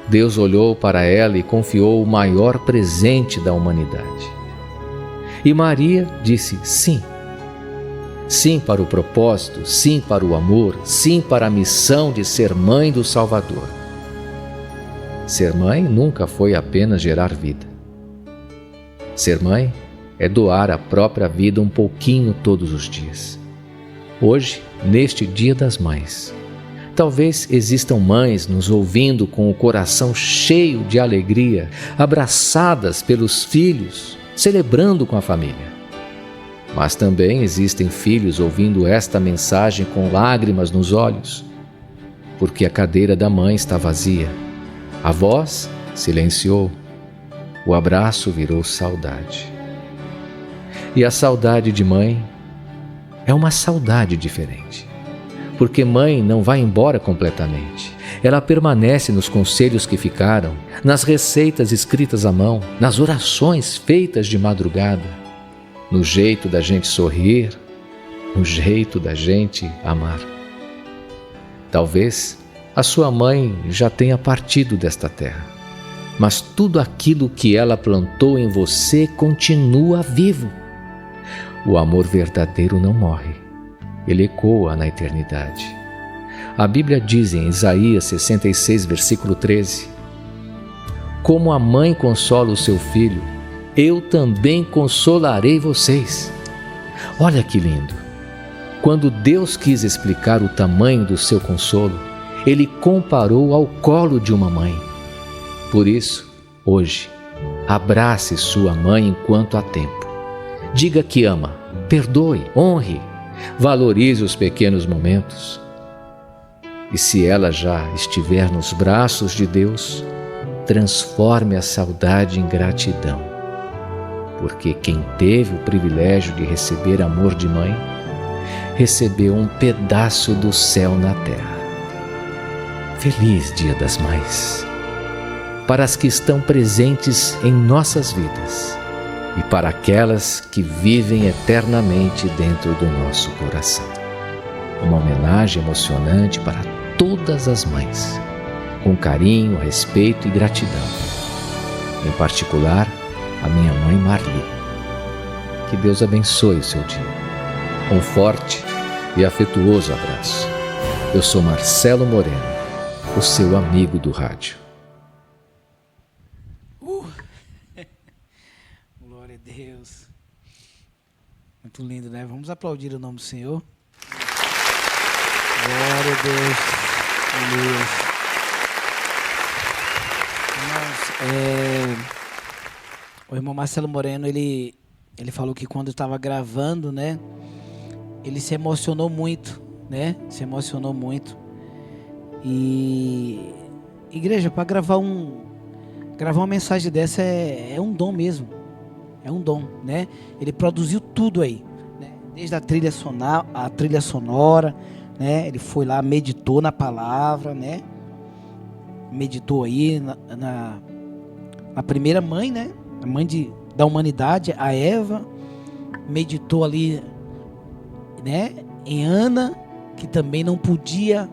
Deus olhou para ela e confiou o maior presente da humanidade. E Maria disse sim. Sim para o propósito, sim para o amor, sim para a missão de ser mãe do Salvador. Ser mãe nunca foi apenas gerar vida. Ser mãe é doar a própria vida um pouquinho todos os dias. Hoje, neste Dia das Mães, talvez existam mães nos ouvindo com o coração cheio de alegria, abraçadas pelos filhos, celebrando com a família. Mas também existem filhos ouvindo esta mensagem com lágrimas nos olhos, porque a cadeira da mãe está vazia. A voz silenciou, o abraço virou saudade. E a saudade de mãe é uma saudade diferente, porque mãe não vai embora completamente. Ela permanece nos conselhos que ficaram, nas receitas escritas à mão, nas orações feitas de madrugada, no jeito da gente sorrir, no jeito da gente amar. Talvez a sua mãe já tenha partido desta terra, mas tudo aquilo que ela plantou em você continua vivo. O amor verdadeiro não morre, ele ecoa na eternidade. A Bíblia diz em Isaías 66, versículo 13: como a mãe consola o seu filho, eu também consolarei vocês. Olha que lindo! Quando Deus quis explicar o tamanho do seu consolo, Ele comparou ao colo de uma mãe. Por isso, hoje, abrace sua mãe enquanto há tempo. Diga que ama, perdoe, honre, valorize os pequenos momentos. E se ela já estiver nos braços de Deus, transforme a saudade em gratidão. Porque quem teve o privilégio de receber amor de mãe, recebeu um pedaço do céu na terra. Feliz Dia das Mães, para as que estão presentes em nossas vidas e para aquelas que vivem eternamente dentro do nosso coração. Uma homenagem emocionante para todas as mães, com carinho, respeito e gratidão. Em particular, a minha mãe Marli. Que Deus abençoe o seu dia. Um forte e afetuoso abraço. Eu sou Marcelo Moreno, o seu amigo do rádio. Glória a Deus. Muito lindo, né? Vamos aplaudir o nome do Senhor. Glória a Deus. Aleluia. Irmãos, o irmão Marcelo Moreno, ele falou que quando estava gravando, né? Ele se emocionou muito, né? Se emocionou muito. E igreja, para gravar uma mensagem dessa é um dom mesmo. É um dom, né? Ele produziu tudo aí, né? Desde a trilha sonora, né? Ele foi lá, meditou na palavra, né? Meditou aí na primeira mãe, né? A mãe da humanidade, a Eva. Meditou ali, né? Em Ana, que também não podia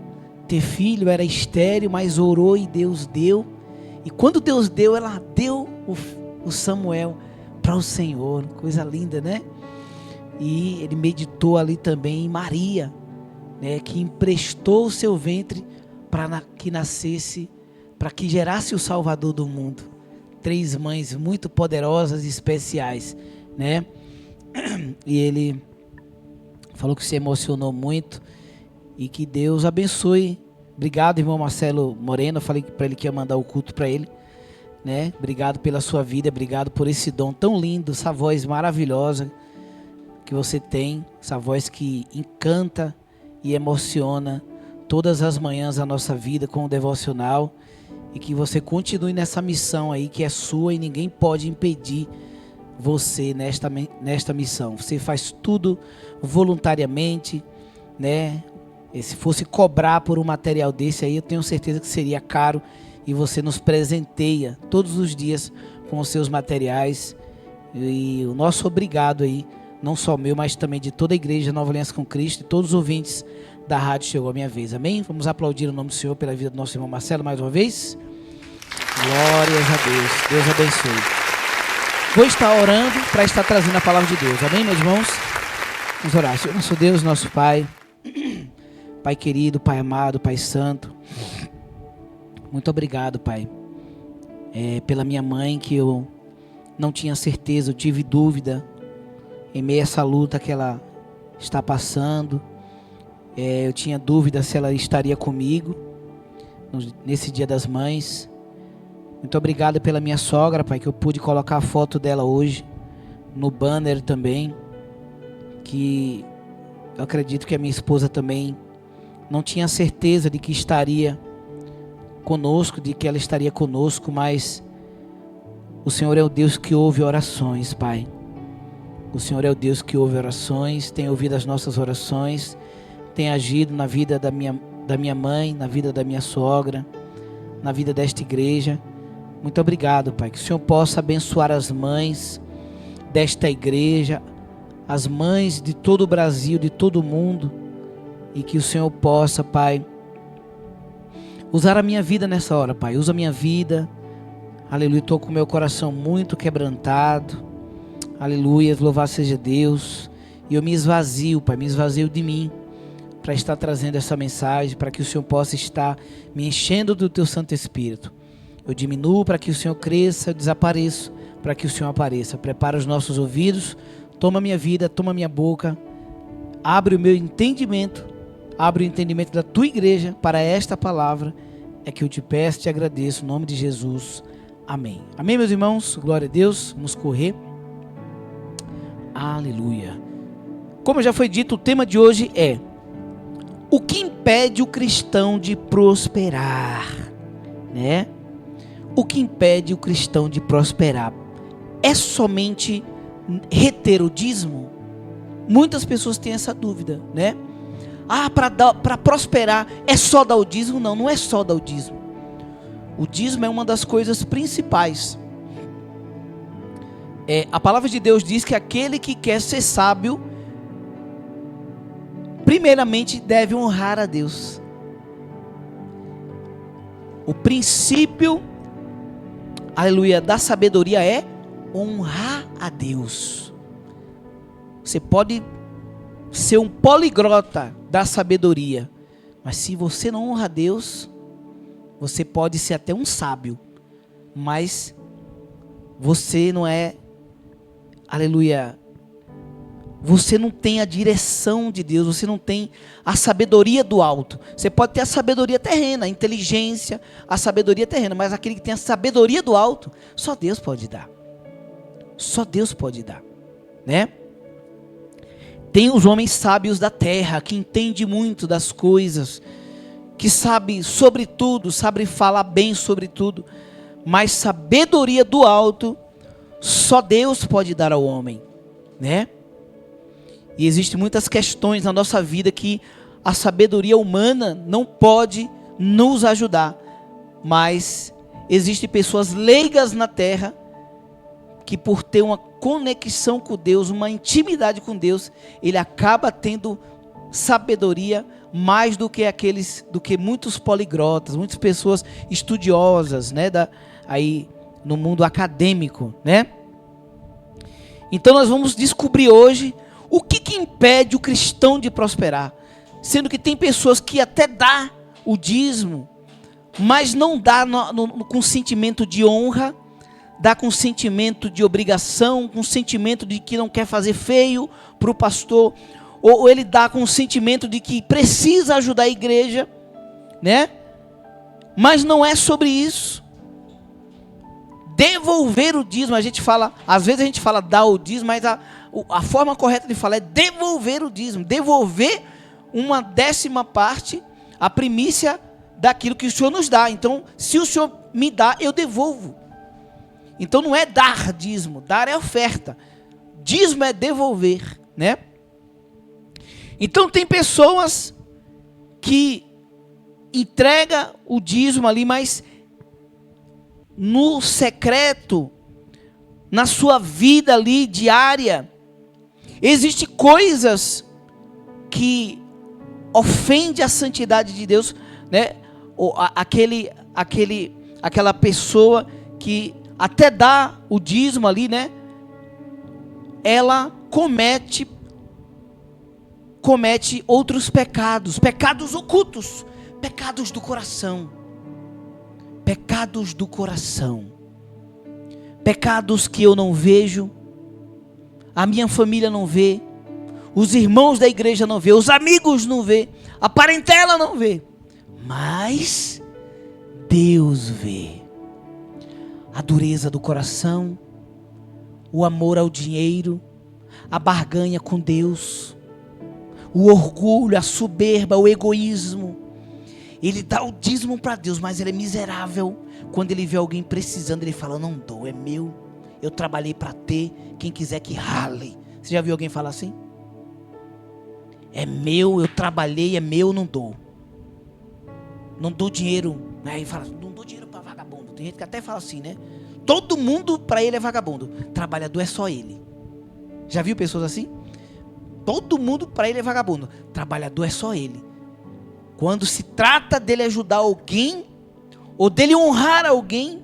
ter filho, era estéril, mas orou e Deus deu. E quando Deus deu, ela deu o Samuel para o Senhor. Coisa linda, né? E ele meditou ali também em Maria, né? Que emprestou o seu ventre para que nascesse, para que gerasse o Salvador do mundo. 3 mães muito poderosas e especiais, né? E ele falou que se emocionou muito e que Deus abençoe. Obrigado, irmão Marcelo Moreno. Eu falei para ele que ia mandar o culto para ele, né? Obrigado pela sua vida, obrigado por esse dom tão lindo, essa voz maravilhosa que você tem, essa voz que encanta e emociona todas as manhãs da nossa vida com o devocional, e que você continue nessa missão aí que é sua e ninguém pode impedir você nesta missão. Você faz tudo voluntariamente, né? E se fosse cobrar por um material desse aí, eu tenho certeza que seria caro, e você nos presenteia todos os dias com os seus materiais. E o nosso obrigado aí, não só meu, mas também de toda a igreja Nova Aliança com Cristo e todos os ouvintes da rádio Chegou a Minha Vez. Amém? Vamos aplaudir o nome do Senhor pela vida do nosso irmão Marcelo mais uma vez. Glórias a Deus. Deus abençoe. Vou estar orando para estar trazendo a palavra de Deus. Amém, meus irmãos? Vamos orar. Senhor, nosso Deus, nosso Pai. Pai querido, Pai amado, Pai santo. Muito obrigado, Pai. Pela minha mãe, que eu não tinha certeza, eu tive dúvida em meio a essa luta que ela está passando. Eu tinha dúvida se ela estaria comigo nesse Dia das Mães. Muito obrigado pela minha sogra, Pai, que eu pude colocar a foto dela hoje no banner também, que eu acredito que a minha esposa também não tinha certeza de que estaria conosco, de que ela estaria conosco, mas o Senhor é o Deus que ouve orações, Pai. O Senhor é o Deus que ouve orações, tem ouvido as nossas orações, tem agido na vida da minha mãe, na vida da minha sogra, na vida desta igreja. Muito obrigado, Pai, que o Senhor possa abençoar as mães desta igreja, as mães de todo o Brasil, de todo o mundo, e que o Senhor possa, Pai, usar a minha vida nessa hora, Pai. Usa a minha vida, aleluia. Estou com o meu coração muito quebrantado, aleluia, louvado seja Deus. E eu me esvazio, Pai, me esvazio de mim, para estar trazendo essa mensagem, para que o Senhor possa estar me enchendo do Teu Santo Espírito. Eu diminuo para que o Senhor cresça, eu desapareço para que o Senhor apareça. Prepara os nossos ouvidos, toma minha vida, toma minha boca, abre o meu entendimento, abre o entendimento da Tua igreja para esta palavra. É que eu te peço, te agradeço, em nome de Jesus. Amém. Amém, meus irmãos? Glória a Deus. Vamos correr. Aleluia. Como já foi dito, o tema de hoje é: o que impede o cristão de prosperar, né? O que impede o cristão de prosperar? É somente reter o dízimo? Muitas pessoas têm essa dúvida, né? Para prosperar é só dar o dízimo? Não, não é só dar o dízimo. O dízimo é uma das coisas principais. A palavra de Deus diz que aquele que quer ser sábio, primeiramente deve honrar a Deus. O princípio, aleluia, da sabedoria é honrar a Deus. Você pode ser um poliglota da sabedoria, mas se você não honra a Deus, você pode ser até um sábio, mas você não é, aleluia, você não tem a direção de Deus, você não tem a sabedoria do alto. Você pode ter a sabedoria terrena, a inteligência, a sabedoria terrena, mas aquele que tem a sabedoria do alto, só Deus pode dar. Só Deus pode dar, né? Tem os homens sábios da terra, que entendem muito das coisas, que sabe sobre tudo, sabe falar bem sobre tudo, mas sabedoria do alto, só Deus pode dar ao homem, né? E existem muitas questões na nossa vida que a sabedoria humana não pode nos ajudar, mas existem pessoas leigas na terra, que por ter uma conexão com Deus, uma intimidade com Deus, ele acaba tendo sabedoria mais do que muitos poliglotas, muitas pessoas estudiosas, né, aí no mundo acadêmico, né? Então nós vamos descobrir hoje o que impede o cristão de prosperar, sendo que tem pessoas que até dá o dízimo, mas não dá com sentimento de honra, dá com sentimento de obrigação, com sentimento de que não quer fazer feio para o pastor, ou ele dá com o sentimento de que precisa ajudar a igreja, né? Mas não é sobre isso. Devolver o dízimo, a gente fala, às vezes a gente fala dar o dízimo, mas a forma correta de falar é devolver o dízimo, devolver uma 10ª, a primícia daquilo que o Senhor nos dá. Então, se o Senhor me dá, eu devolvo. Então não é dar dízimo, dar é oferta, dízimo é devolver, né? Então tem pessoas que entregam o dízimo ali, mas no secreto, na sua vida ali diária, existem coisas que ofendem a santidade de Deus, né? Aquela pessoa que até dá o dízimo ali, né? Ela comete outros pecados, pecados ocultos, pecados do coração, pecados que eu não vejo, a minha família não vê, os irmãos da igreja não vê, os amigos não vê, a parentela não vê, mas Deus vê. A dureza do coração, o amor ao dinheiro, a barganha com Deus, o orgulho, a soberba, o egoísmo. Ele dá o dízimo para Deus, mas ele é miserável. Quando ele vê alguém precisando, ele fala: não dou, é meu, eu trabalhei para ter, quem quiser que rale. Você já viu alguém falar assim? É meu, eu trabalhei, é meu, não dou. Não dou dinheiro. Aí fala: não dou dinheiro para vagabundo. Tem gente que até fala assim, né? Todo mundo para ele é vagabundo, trabalhador é só ele. Já viu pessoas assim? Todo mundo para ele é vagabundo, trabalhador é só ele. Quando se trata dele ajudar alguém, ou dele honrar alguém,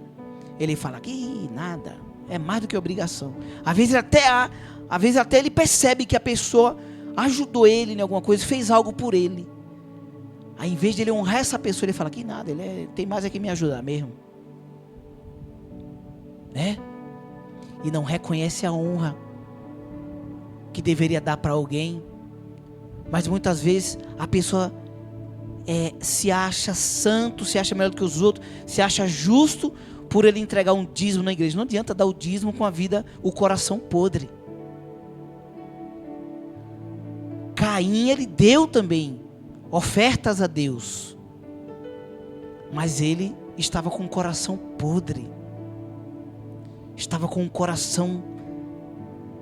ele fala que nada, é mais do que obrigação. Às vezes até ele percebe que a pessoa ajudou ele em alguma coisa, fez algo por ele. Aí em vez de ele honrar essa pessoa, ele fala que nada, tem mais é que me ajudar mesmo, né? E não reconhece a honra que deveria dar para alguém. Mas muitas vezes a pessoa se acha santo, se acha melhor do que os outros, se acha justo por ele entregar um dízimo na igreja. Não adianta dar o dízimo com a vida, o coração podre. Caim, ele deu também ofertas a Deus, mas ele estava com o coração podre, estava com o coração,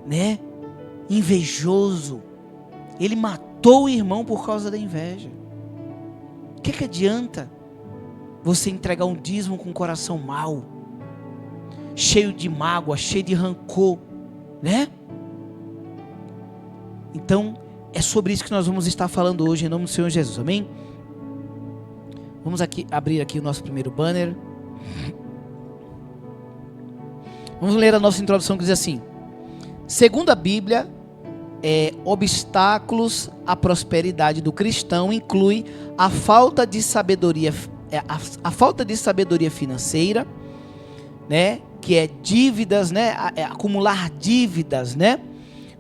né, invejoso. Ele matou o irmão por causa da inveja. O que adianta você entregar um dízimo com o coração mau, cheio de mágoa, cheio de rancor, né? Então, é sobre isso que nós vamos estar falando hoje, em nome do Senhor Jesus, amém? Vamos aqui abrir aqui o nosso primeiro banner. Vamos ler a nossa introdução que diz assim: segundo a Bíblia, obstáculos à prosperidade do cristão inclui a falta de sabedoria, a falta de sabedoria financeira, né? Que é dívidas, né? Acumular dívidas, né?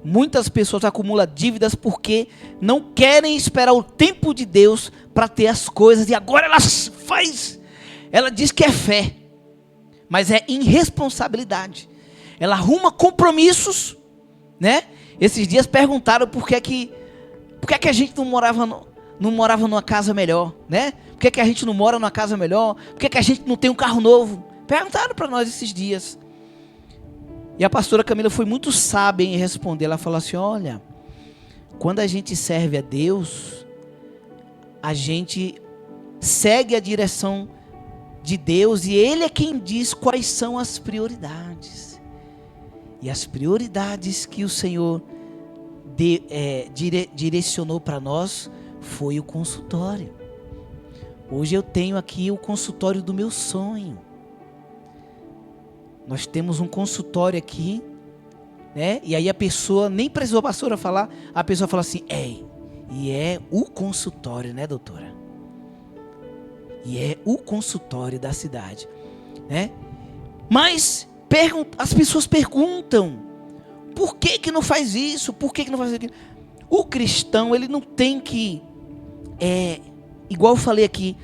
Muitas pessoas acumulam dívidas porque não querem esperar o tempo de Deus para ter as coisas, e agora ela diz que é fé, mas é irresponsabilidade. Ela arruma compromissos, né? Esses dias perguntaram por que a gente não morava numa casa melhor, né? Por que a gente não mora numa casa melhor? Por que a gente não tem um carro novo? Perguntaram para nós esses dias. E a pastora Camila foi muito sábia em responder. Ela falou assim: olha, quando a gente serve a Deus, a gente segue a direção de Deus e Ele é quem diz quais são as prioridades. E as prioridades que o Senhor direcionou para nós foi o consultório. Hoje eu tenho aqui o consultório do meu sonho. Nós temos um consultório aqui, né? E aí a pessoa, nem precisou a pastora falar, a pessoa fala assim: e é o consultório, né, doutora? E é o consultório da cidade, né? Mas as pessoas perguntam: por que não faz isso? Por que não faz aquilo? O cristão, ele não tem que, igual eu falei aqui,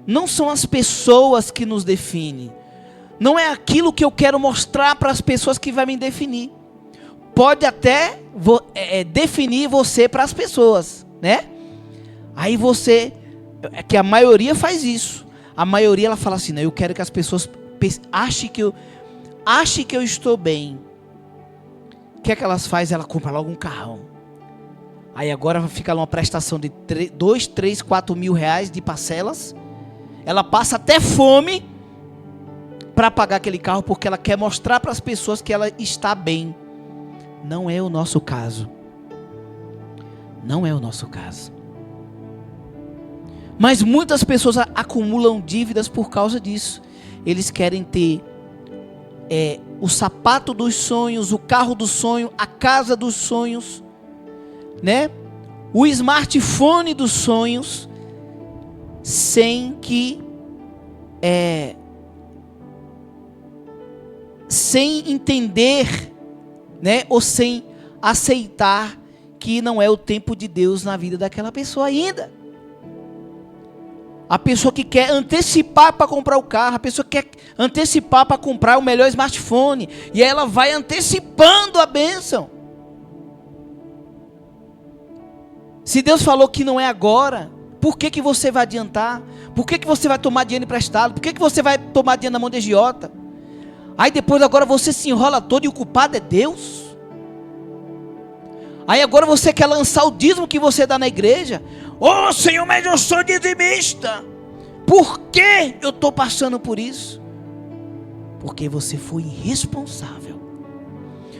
não são as pessoas que nos definem. Não é aquilo que eu quero mostrar para as pessoas que vai me definir. Pode até definir você para as pessoas, né? Aí você, que a maioria faz isso. A maioria ela fala assim: não, eu quero que as pessoas achem que eu estou bem. O que é que elas fazem? Ela compra logo um carrão. Aí agora fica lá uma prestação de 2, 3, 4 mil reais de parcelas. Ela passa até fome para pagar aquele carro, porque ela quer mostrar para as pessoas que ela está bem. Não é o nosso caso. Não é o nosso caso. Mas muitas pessoas acumulam dívidas por causa disso. Eles querem ter o sapato dos sonhos, o carro do sonho, a casa dos sonhos, né? O smartphone dos sonhos, sem entender, né, ou sem aceitar que não é o tempo de Deus na vida daquela pessoa ainda. A pessoa que quer antecipar para comprar o carro, a pessoa que quer antecipar para comprar o melhor smartphone, e aí ela vai antecipando a bênção. Se Deus falou que não é agora, por que você vai adiantar? Por que você vai tomar dinheiro emprestado? Por que você vai tomar dinheiro na mão de agiota? Aí depois agora você se enrola todo e o culpado é Deus. Aí agora você quer lançar o dízimo que você dá na igreja. Ô Senhor, mas eu sou dizimista. Por que eu estou passando por isso? Porque você foi irresponsável.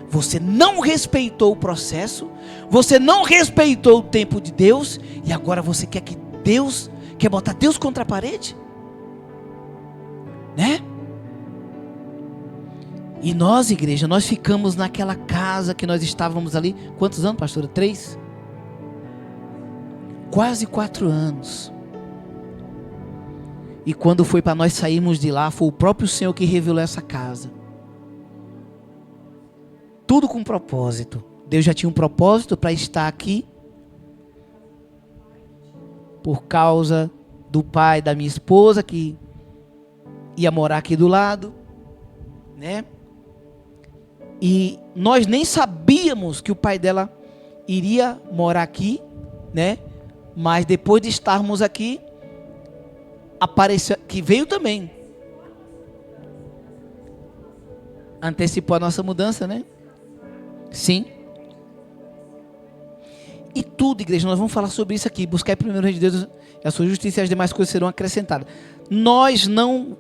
Você não respeitou o processo. Você não respeitou o tempo de Deus. E agora você quer botar Deus contra a parede? Né? E nós, igreja, nós ficamos naquela casa que nós estávamos ali. Quantos anos, pastora? 3? Quase 4 anos. E quando foi para nós sairmos de lá, foi o próprio Senhor que revelou essa casa. Tudo com propósito. Deus já tinha um propósito para estar aqui. Por causa do pai da minha esposa, que ia morar aqui do lado, né? E nós nem sabíamos que o pai dela iria morar aqui, né? Mas depois de estarmos aqui, apareceu, que veio também. Antecipou a nossa mudança, né? Sim. E tudo, igreja, nós vamos falar sobre isso aqui. Buscar primeiro o reino de Deus e a sua justiça, e as demais coisas serão acrescentadas. Nós não...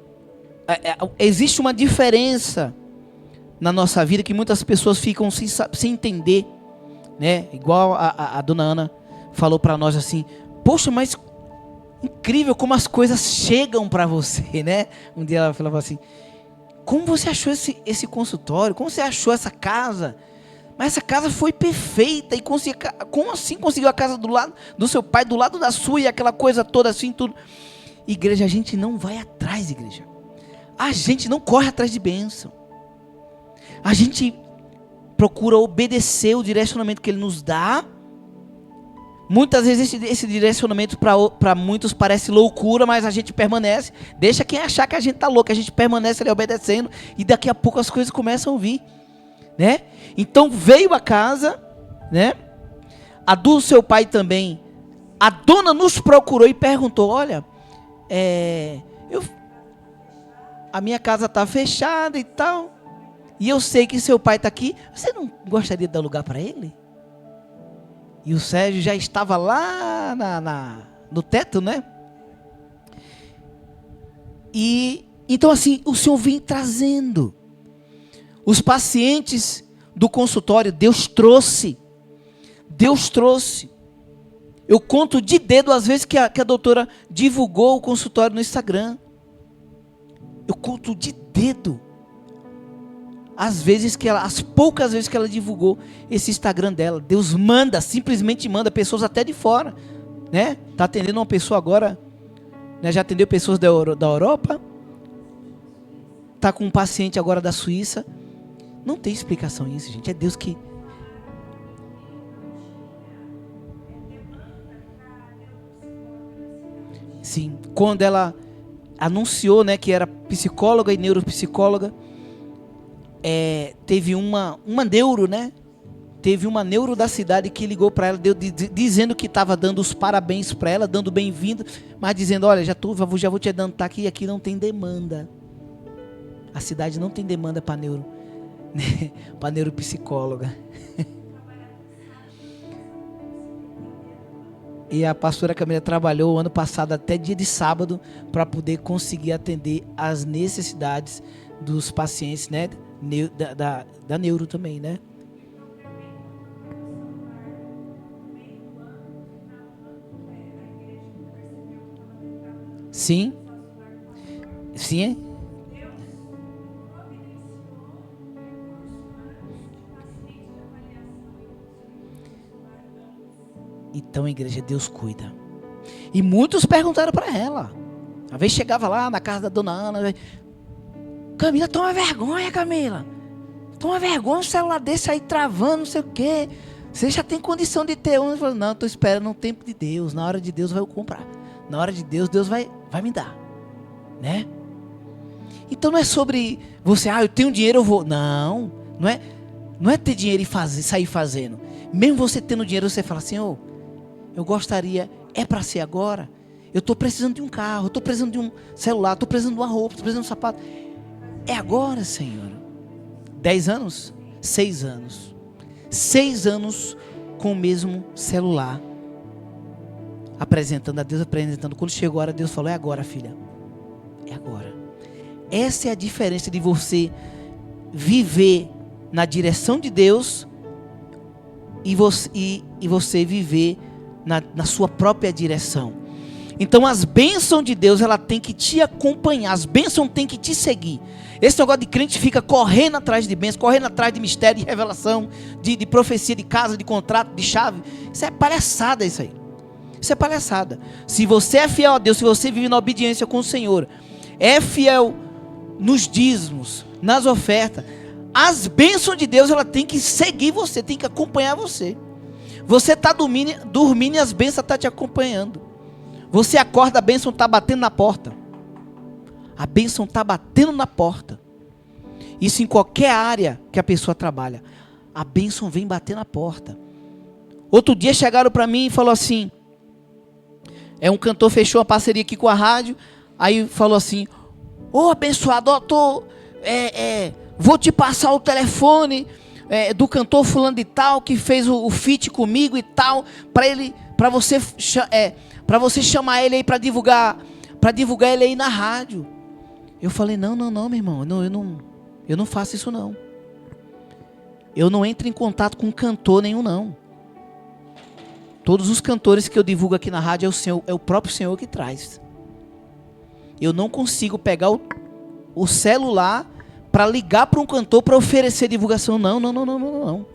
existe uma diferença, na nossa vida que muitas pessoas ficam sem entender, né? Igual a dona Ana falou para nós assim: poxa, mas incrível como as coisas chegam para você, né? Um dia ela falava assim: como você achou esse consultório? Como você achou essa casa? Mas essa casa foi perfeita. E como assim conseguiu a casa do lado do seu pai, do lado da sua, e aquela coisa toda assim, tudo. Igreja, a gente não vai atrás, igreja. A gente não corre atrás de bênção. A gente procura obedecer o direcionamento que Ele nos dá. Muitas vezes esse direcionamento para muitos parece loucura, mas a gente permanece. Deixa quem achar que a gente está louco, a gente permanece ali obedecendo, e daqui a pouco as coisas começam a vir, né? Então veio a casa, né? A do seu pai também. A dona nos procurou e perguntou: olha, a minha casa está fechada e tal, e eu sei que seu pai está aqui. Você não gostaria de dar lugar para ele? E o Sérgio já estava lá no teto, né? E então assim, o Senhor vem trazendo os pacientes do consultório. Deus trouxe. Eu conto de dedo as vezes que a doutora divulgou o consultório no Instagram. Eu conto de dedo as poucas vezes que ela divulgou esse Instagram dela. Deus manda, simplesmente manda pessoas até de fora, né? Tá atendendo uma pessoa agora, né? Já atendeu pessoas da Europa, tá com um paciente agora da Suíça. Não tem explicação isso, gente. É Deus que... Sim, quando ela anunciou, né, que era psicóloga e neuropsicóloga, teve uma neuro, né? Teve uma neuro da cidade que ligou para ela, dizendo que estava dando os parabéns para ela, dando bem-vindo, mas dizendo: olha, já vou te adiantar que aqui não tem demanda. A cidade não tem demanda para neuro, né? Para neuropsicóloga. E a pastora Camila trabalhou o ano passado até dia de sábado para poder conseguir atender as necessidades dos pacientes, né? Da neuro também, né? Sim. Sim. Então, igreja, Deus cuida. E muitos perguntaram para ela. Às vezes chegava lá na casa da dona Ana: Camila, toma vergonha, Camila. Toma vergonha, um celular desse aí travando, não sei o quê. Você já tem condição de ter um? Eu falei: não, estou esperando o tempo de Deus. Na hora de Deus vai eu comprar. Na hora de Deus, Deus vai me dar, né? Então não é sobre você: eu tenho dinheiro, eu vou. Não é ter dinheiro e sair fazendo. Mesmo você tendo dinheiro, você fala assim: eu gostaria, é para ser agora. Eu estou precisando de um carro, estou precisando de um celular, estou precisando de uma roupa, estou precisando de um sapato. É agora, Senhor. 10 anos? 6 anos. 6 anos com o mesmo celular. Apresentando a Deus, apresentando. Quando chegou a hora, Deus falou: é agora, filha. É agora. Essa é a diferença de você viver na direção de Deus e você viver na sua própria direção. Então as bênçãos de Deus, ela tem que te acompanhar, as bênçãos tem que te seguir. Esse negócio de crente fica correndo atrás de bênçãos, correndo atrás de mistério, de revelação, de profecia, de casa, de contrato, de chave. Isso é palhaçada, isso aí. Isso é palhaçada. Se você é fiel a Deus, se você vive na obediência com o Senhor, é fiel nos dízimos, nas ofertas, as bênçãos de Deus, ela tem que seguir você, tem que acompanhar você. Você está dormindo e as bênçãos estão te acompanhando. Você acorda, a bênção está batendo na porta. A bênção está batendo na porta. Isso em qualquer área que a pessoa trabalha. A bênção vem bater na porta. Outro dia chegaram para mim e falou assim: um cantor fechou uma parceria aqui com a rádio. Aí falou assim: abençoado, vou te passar o telefone do cantor fulano de tal, que fez o feat comigo e tal, para você chamar ele aí para divulgar ele aí na rádio. Eu falei: não, meu irmão, eu não faço isso não. eu não entro em contato com cantor nenhum, não. Todos os cantores que eu divulgo aqui na rádio é o próprio Senhor que traz. Eu não consigo pegar o celular para ligar para um cantor para oferecer divulgação. Não.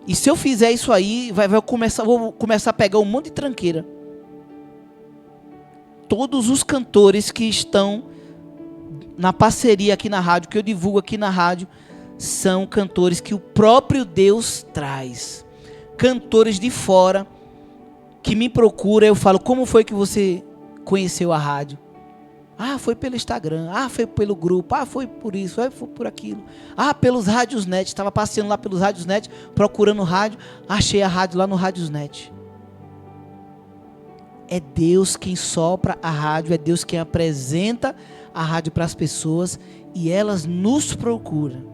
E se eu fizer isso aí, vou começar a pegar um monte de tranqueira. Todos os cantores que estão na parceria aqui na rádio, que eu divulgo aqui na rádio, são cantores que o próprio Deus traz. Cantores de fora que me procuram, eu falo, como foi que você conheceu a rádio? Ah, foi pelo Instagram, foi pelo grupo, foi por isso, foi por aquilo. Pelos Rádiosnet, estava passeando lá pelos Rádiosnet, procurando rádio, achei a rádio lá no Rádiosnet. É Deus quem sopra a rádio, é Deus quem apresenta a rádio para as pessoas e elas nos procuram.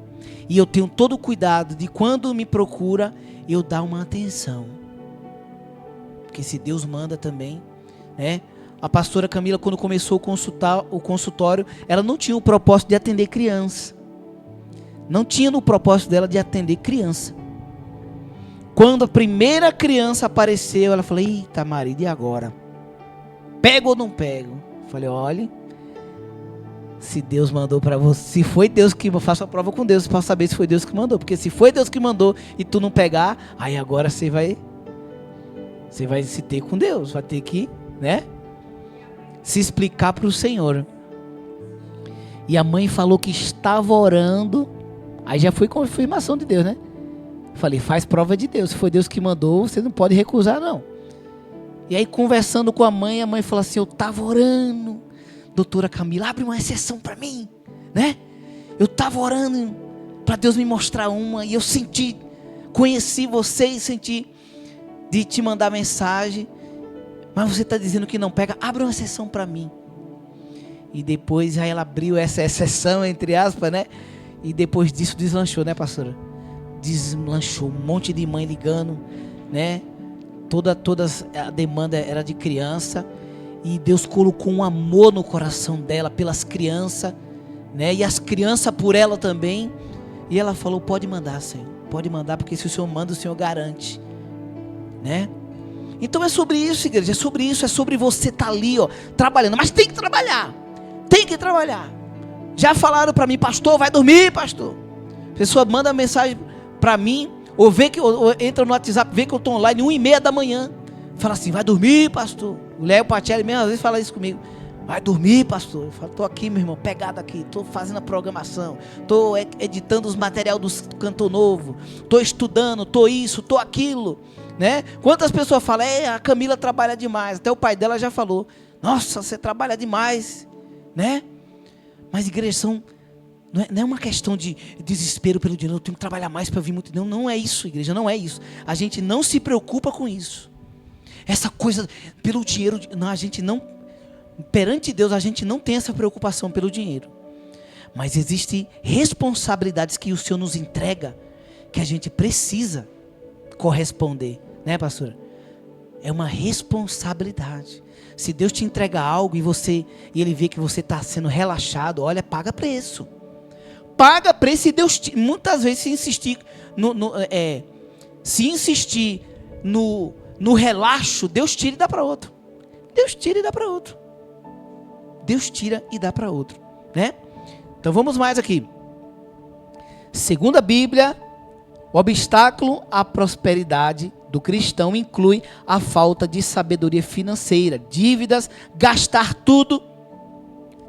E eu tenho todo o cuidado de quando me procura, eu dar uma atenção. Porque se Deus manda também, né? A pastora Camila, quando começou o consultório, ela não tinha o propósito de atender criança. Não tinha no propósito dela de atender criança. Quando a primeira criança apareceu, ela falou, eita marido, e agora? Pego ou não pego? Falei, olhe, se Deus mandou para você, se foi Deus que faça a prova com Deus para saber se foi Deus que mandou, porque se foi Deus que mandou e tu não pegar, aí agora você vai se ter com Deus, vai ter que, né, se explicar para o Senhor. E a mãe falou que estava orando, aí já foi confirmação de Deus, né? Falei, faz prova de Deus, se foi Deus que mandou, você não pode recusar não. E aí conversando com a mãe falou assim, eu estava orando, doutora Camila, abre uma exceção para mim, né? Eu estava orando para Deus me mostrar uma, e eu conheci você e senti de te mandar mensagem, mas você está dizendo que não pega, abre uma exceção para mim. E depois aí ela abriu essa exceção, entre aspas, né? E depois disso deslanchou, né, pastora? Deslanchou, um monte de mãe ligando, né? Todas a demanda era de criança. E Deus colocou um amor no coração dela pelas crianças, né? E as crianças por ela também. E ela falou, pode mandar, Senhor. Pode mandar, porque se o Senhor manda, o Senhor garante, né? Então é sobre isso, igreja. É sobre isso, é sobre você estar ali, trabalhando. Mas tem que trabalhar. Tem que trabalhar. Já falaram para mim, pastor, vai dormir, pastor. A pessoa manda mensagem para mim, ou entra no WhatsApp, vê que eu estou online 1h30 da manhã. Fala assim, vai dormir, pastor. O Léo Patelli mesmo às vezes fala isso comigo. Vai dormir, pastor. Eu falo, estou aqui, meu irmão, pegado aqui. Estou fazendo a programação. Estou editando os material do Cantor Novo. Estou estudando, estou isso, estou aquilo, né? Quantas pessoas falam, a Camila trabalha demais. Até o pai dela já falou, nossa, você trabalha demais, né? Mas igreja, não é uma questão de desespero pelo dinheiro, eu tenho que trabalhar mais para vir muito. Não é isso, igreja, não é isso. A gente não se preocupa com isso. Essa coisa pelo dinheiro, não, a gente não, perante Deus, a gente não tem essa preocupação pelo dinheiro. Mas existem responsabilidades que o Senhor nos entrega, que a gente precisa corresponder, né, pastora? É uma responsabilidade. Se Deus te entrega algo e Ele vê que você está sendo relaxado, olha, paga preço. Paga preço. E Deus, muitas vezes, se insistir no relaxo, Deus tira e dá para outro. Deus tira e dá para outro. Deus tira e dá para outro, né? Então vamos mais aqui. Segundo a Bíblia, o obstáculo à prosperidade do cristão inclui a falta de sabedoria financeira, dívidas, gastar tudo.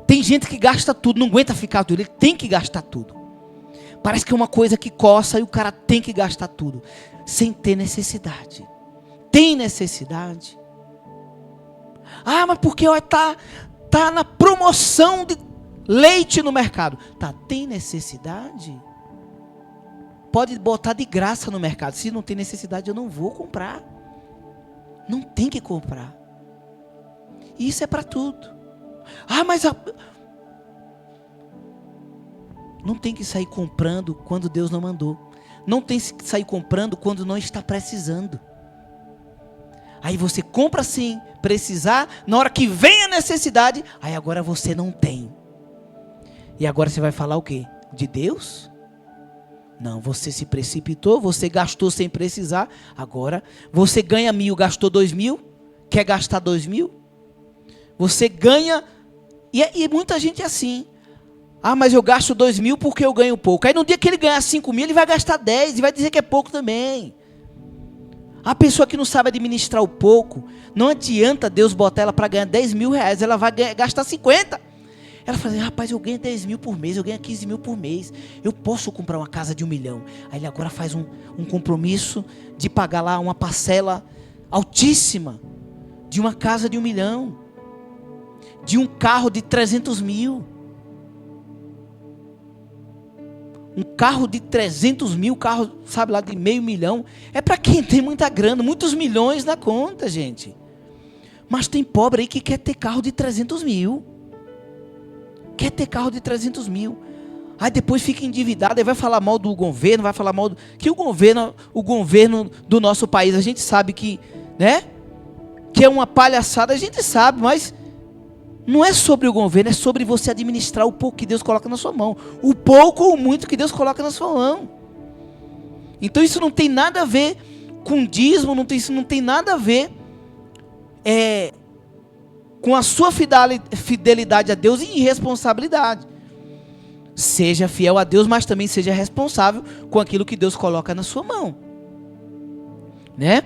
Tem gente que gasta tudo, não aguenta ficar tudo, ele tem que gastar tudo. Parece que é uma coisa que coça e o cara tem que gastar tudo, sem ter necessidade. Tem necessidade? Mas porque tá na promoção de leite no mercado. Tem necessidade? Pode botar de graça no mercado. Se não tem necessidade, eu não vou comprar. Não tem que comprar. Isso é para tudo. Mas não tem que sair comprando quando Deus não mandou. Não tem que sair comprando quando não está precisando. Aí você compra sem precisar, na hora que vem a necessidade, aí agora você não tem. E agora você vai falar o quê? De Deus? Não, você se precipitou, você gastou sem precisar. Agora, você ganha 1.000, gastou 2.000. Quer gastar 2.000? Você ganha... E muita gente é assim. Ah, mas eu gasto 2.000 porque eu ganho pouco. Aí no dia que ele ganhar 5.000, ele vai gastar 10 e vai dizer que é pouco também. A pessoa que não sabe administrar o pouco, não adianta Deus botar ela para ganhar 10.000 reais. Ela vai gastar 50. Ela fala assim, rapaz, eu ganho 10.000 por mês, eu ganho 15.000 por mês. Eu posso comprar uma casa de 1 milhão. Aí ele agora faz um compromisso de pagar lá uma parcela altíssima de uma casa de 1 milhão. De um carro de 300.000. Um carro de 300.000, carro, sabe lá, de 500 mil. É para quem tem muita grana, muitos milhões na conta, gente. Mas tem pobre aí que quer ter carro de 300.000. Quer ter carro de 300.000. Aí depois fica endividado, aí vai falar mal do governo, vai falar mal do... Que o governo do nosso país, a gente sabe que, né? Que é uma palhaçada, a gente sabe, mas não é sobre o governo, é sobre você administrar o pouco que Deus coloca na sua mão. O pouco ou muito que Deus coloca na sua mão. Então isso não tem nada a ver com dízimo, isso não tem nada a ver com a sua fidelidade a Deus e irresponsabilidade. Seja fiel a Deus, mas também seja responsável com aquilo que Deus coloca na sua mão, né?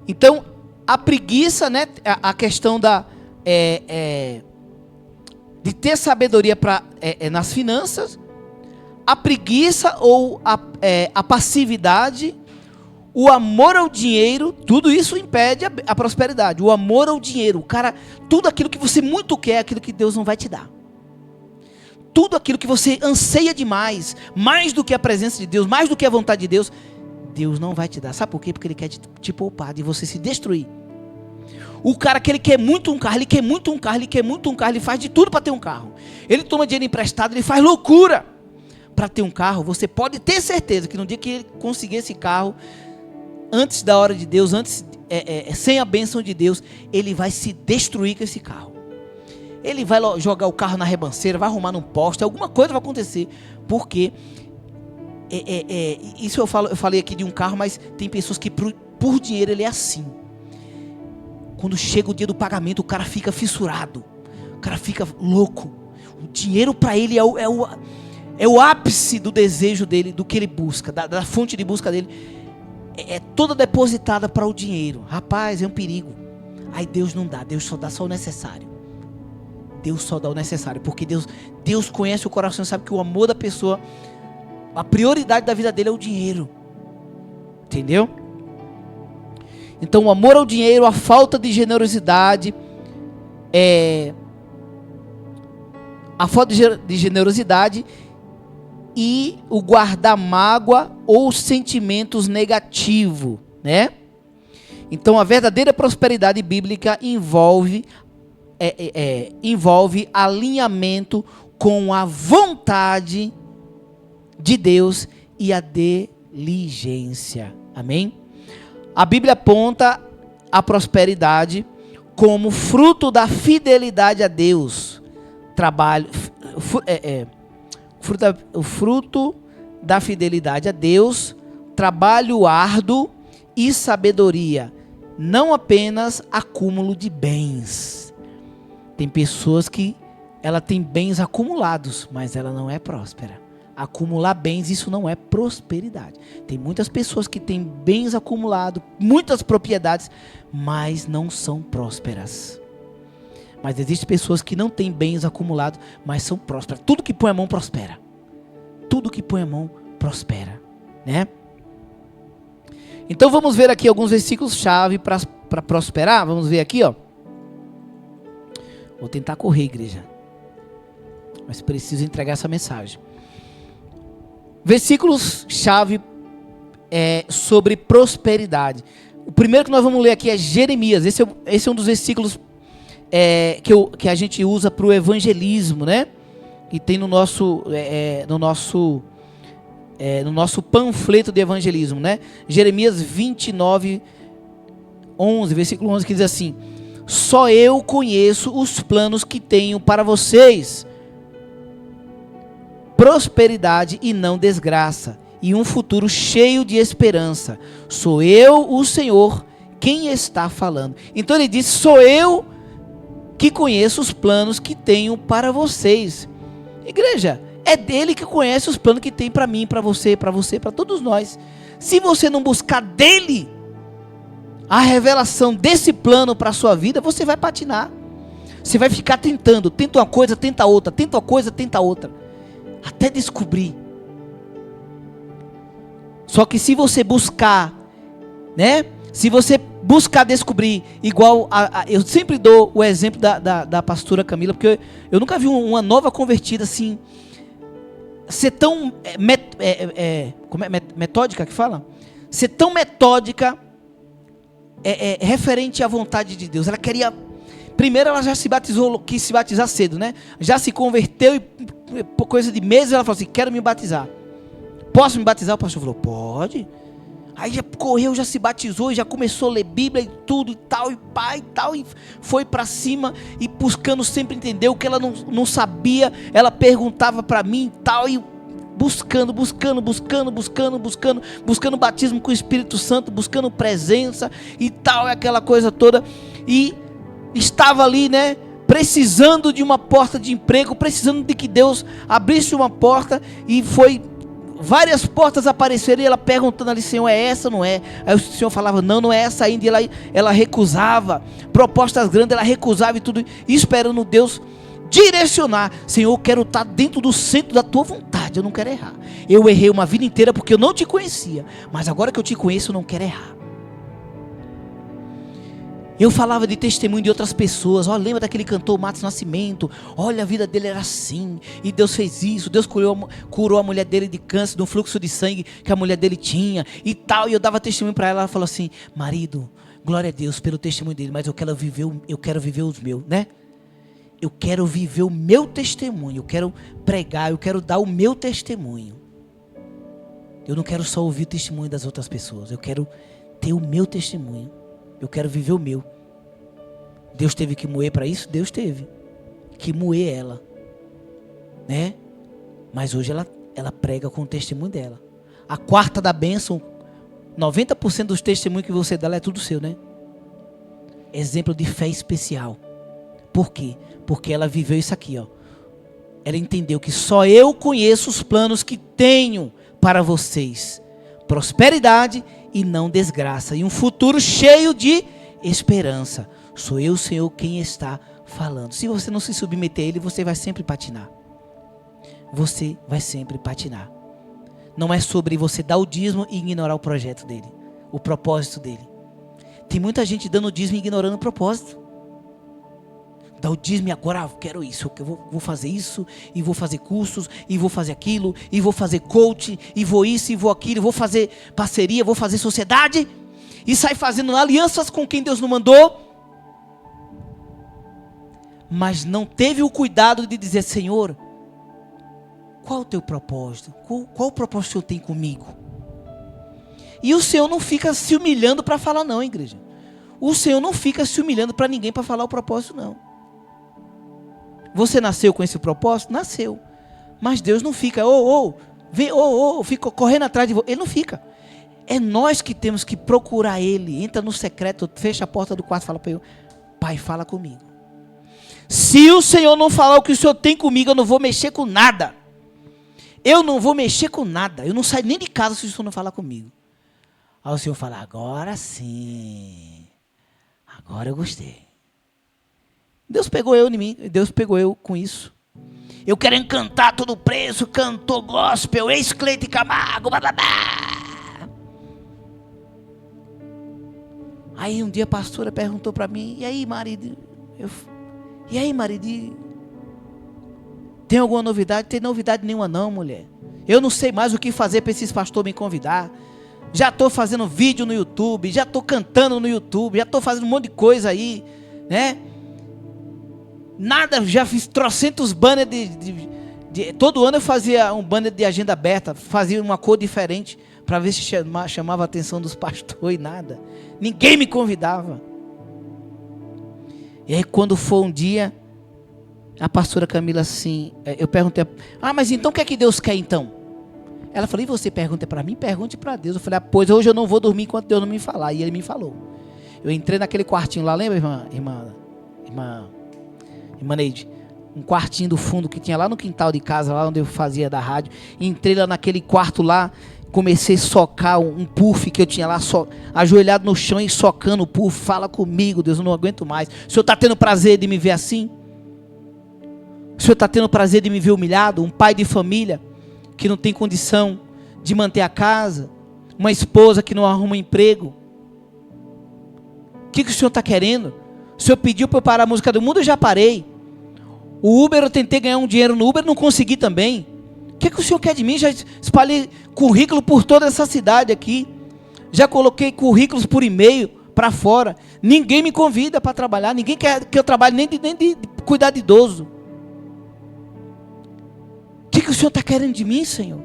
Então, a preguiça, né? A questão de ter sabedoria nas finanças, a preguiça ou a passividade, o amor ao dinheiro, tudo isso impede a prosperidade. O amor ao dinheiro, o cara, tudo aquilo que você muito quer, aquilo que Deus não vai te dar. Tudo aquilo que você anseia demais, mais do que a presença de Deus, mais do que a vontade de Deus, Deus não vai te dar. Sabe por quê? Porque Ele quer te poupar, de você se destruir. O cara que ele quer muito um carro, ele quer muito um carro, ele quer muito um carro, ele faz de tudo para ter um carro. Ele toma dinheiro emprestado, ele faz loucura para ter um carro. Você pode ter certeza que no dia que ele conseguir esse carro, antes da hora de Deus, sem a bênção de Deus, ele vai se destruir com esse carro. Ele vai jogar o carro na ribanceira, vai arrumar num poste, alguma coisa vai acontecer. Porque isso eu falei aqui de um carro, mas tem pessoas que por dinheiro ele é assim. Quando chega o dia do pagamento, o cara fica fissurado, o cara fica louco. O dinheiro para ele é o ápice do desejo dele, do que ele busca, da fonte de busca dele. É toda depositada para o dinheiro. Rapaz, é um perigo. Aí Deus não dá, Deus só dá o necessário. Deus só dá o necessário, porque Deus conhece o coração, sabe que o amor da pessoa, a prioridade da vida dele é o dinheiro. Entendeu? Então o amor ao dinheiro, a falta de generosidade, a falta de generosidade e o guardar mágoa ou sentimentos negativos, né? Então a verdadeira prosperidade bíblica envolve alinhamento com a vontade de Deus e a diligência. Amém? A Bíblia aponta a prosperidade como fruto da fidelidade a Deus. O fruto da fidelidade a Deus, trabalho árduo e sabedoria, não apenas acúmulo de bens. Tem pessoas que ela tem bens acumulados, mas ela não é próspera. Acumular bens, isso não é prosperidade. Tem muitas pessoas que têm bens acumulados, muitas propriedades, mas não são prósperas. Mas existem pessoas que não têm bens acumulados, mas são prósperas. Tudo que põe a mão prospera. Tudo que põe a mão prospera, né? Então vamos ver aqui alguns versículos chave para prosperar. Vamos ver aqui, ó. Vou tentar correr, igreja, mas preciso entregar essa mensagem. Versículos chave sobre prosperidade. O primeiro que nós vamos ler aqui é Jeremias. Esse é um dos versículos que a gente usa para o evangelismo, né? E tem no nosso panfleto de evangelismo, né? Jeremias 29, 11, versículo 11, que diz assim: só eu conheço os planos que tenho para vocês, prosperidade e não desgraça, e um futuro cheio de esperança. Sou eu, o Senhor, quem está falando. Então ele diz: sou eu que conheço os planos que tenho para vocês. Igreja, é dele que conhece os planos que tem para mim, para você, para todos nós. Se você não buscar dele a revelação desse plano para a sua vida, você vai patinar. Você vai ficar tentando, tenta uma coisa, tenta outra, tenta uma coisa, tenta outra, até descobrir. Só que se você buscar, né? Se você buscar descobrir, igual eu sempre dou o exemplo da pastora Camila, porque eu nunca vi uma nova convertida assim, ser tão metódica que fala? Ser tão metódica referente à vontade de Deus. Ela queria, primeiro ela já se batizou, quis se batizar cedo, né? Já se converteu e por coisa de meses ela falou assim: quero me batizar. Posso me batizar? O pastor falou: pode. Aí já correu, já se batizou, e já começou a ler Bíblia e tudo e tal, e pai e tal, e foi para cima, e buscando sempre entender o que ela não sabia, ela perguntava para mim e tal, e buscando batismo com o Espírito Santo, buscando presença e tal, aquela coisa toda, e estava ali, né, precisando de uma porta de emprego, precisando de que Deus abrisse uma porta, e foi... várias portas apareceram, e ela perguntando ali: Senhor, é essa ou não é? Aí o Senhor falava: não é essa ainda. E ela recusava, propostas grandes ela recusava e tudo, e esperando Deus direcionar. Senhor, eu quero estar dentro do centro da tua vontade, eu não quero errar. Eu errei uma vida inteira porque eu não te conhecia, mas agora que eu te conheço eu não quero errar. Eu falava de testemunho de outras pessoas. Lembra daquele cantor Matos Nascimento? Olha, a vida dele era assim, e Deus fez isso. Deus curou a mulher dele de câncer, de um fluxo de sangue que a mulher dele tinha e tal. E eu dava testemunho para ela. Ela falou assim: marido, glória a Deus pelo testemunho dele, mas eu quero viver os meus, né? Eu quero viver o meu testemunho. Eu quero pregar, eu quero dar o meu testemunho. Eu não quero só ouvir o testemunho das outras pessoas. Eu quero ter o meu testemunho. Eu quero viver o meu. Deus teve que moer para isso? Deus teve que moer ela, né? Mas hoje ela prega com o testemunho dela. A quarta da bênção, 90% dos testemunhos que você dá é tudo seu, né? Exemplo de fé especial. Por quê? Porque ela viveu isso aqui, ó. Ela entendeu que só eu conheço os planos que tenho para vocês: prosperidade e não desgraça, e um futuro cheio de esperança. Sou eu, Senhor, quem está falando. Se você não se submeter a Ele, você vai sempre patinar. Você vai sempre patinar. Não é sobre você dar o dízimo e ignorar o projeto dele, o propósito dele. Tem muita gente dando dízimo e ignorando o propósito. Dá o dízimo e agora eu quero isso, eu vou fazer isso, e vou fazer cursos, e vou fazer aquilo, e vou fazer coach, e vou isso, e vou aquilo, vou fazer parceria, vou fazer sociedade, e sai fazendo alianças com quem Deus não mandou, mas não teve o cuidado de dizer: Senhor, qual o teu propósito? Qual o propósito que o Senhor tem comigo? E o Senhor não fica se humilhando para falar não, igreja. O Senhor não fica se humilhando para ninguém para falar o propósito, não. Você nasceu com esse propósito? Nasceu. Mas Deus não fica, fica correndo atrás de você. Ele não fica. É nós que temos que procurar Ele. Entra no secreto, fecha a porta do quarto e fala para Ele: Pai, fala comigo. Se o Senhor não falar o que o Senhor tem comigo, eu não vou mexer com nada. Eu não vou mexer com nada. Eu não saio nem de casa se o Senhor não falar comigo. Aí o Senhor fala: agora sim. Agora eu gostei. Deus pegou eu em mim, Deus pegou eu com isso. Eu quero encantar todo preço, cantor gospel, ex-Cleide Camargo, bababá. Aí um dia a pastora perguntou para mim: e aí, marido? Tem alguma novidade? Tem novidade nenhuma não, mulher. Eu não sei mais o que fazer para esses pastores me convidar. Já estou fazendo vídeo no YouTube, já estou cantando no YouTube, já estou fazendo um monte de coisa aí, né? Nada, já fiz trocentos banners todo ano eu fazia um banner de agenda aberta, fazia uma cor diferente, para ver se chamava a atenção dos pastores, e nada. Ninguém me convidava. E aí quando foi um dia, A pastora Camila assim, eu perguntei, mas então o que é que Deus quer então? Ela falou, e você pergunta para mim? Pergunte para Deus. Eu falei, pois hoje eu não vou dormir enquanto Deus não me falar. E ele me falou. Eu entrei naquele quartinho lá, lembra, irmã Neide? Um quartinho do fundo que tinha lá no quintal de casa, lá onde eu fazia da rádio. Entrei lá naquele quarto lá, comecei a socar um puff que eu tinha lá, ajoelhado no chão e socando o puff. Fala comigo, Deus, eu não aguento mais. O Senhor está tendo prazer de me ver assim? O Senhor está tendo prazer de me ver humilhado? Um pai de família que não tem condição de manter a casa, uma esposa que não arruma emprego. O que o Senhor está querendo? O Senhor pediu para eu parar a música do mundo, eu já parei. O Uber, eu tentei ganhar um dinheiro no Uber, não consegui também. O que o Senhor quer de mim? Já espalhei currículo por toda essa cidade aqui. Já coloquei currículos por e-mail para fora. Ninguém me convida para trabalhar. Ninguém quer que eu trabalhe nem de cuidar de idoso. O que o Senhor está querendo de mim, Senhor?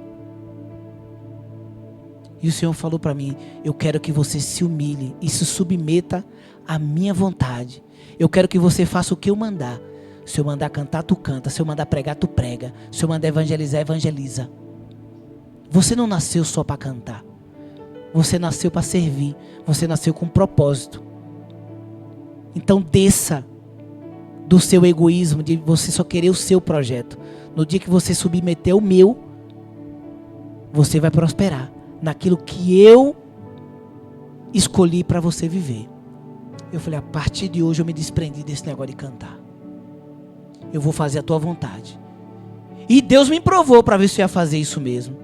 E o Senhor falou para mim, eu quero que você se humilhe e se submeta à minha vontade. Eu quero que você faça o que eu mandar. Se eu mandar cantar, tu canta. Se eu mandar pregar, tu prega. Se eu mandar evangelizar, evangeliza. Você não nasceu só para cantar. Você nasceu para servir. Você nasceu com um propósito. Então desça do seu egoísmo, de você só querer o seu projeto. No dia que você submeter o meu, você vai prosperar naquilo que eu escolhi para você viver. Eu falei, a partir de hoje eu me desprendi desse negócio de cantar. Eu vou fazer a tua vontade. E Deus me provou para ver se eu ia fazer isso mesmo.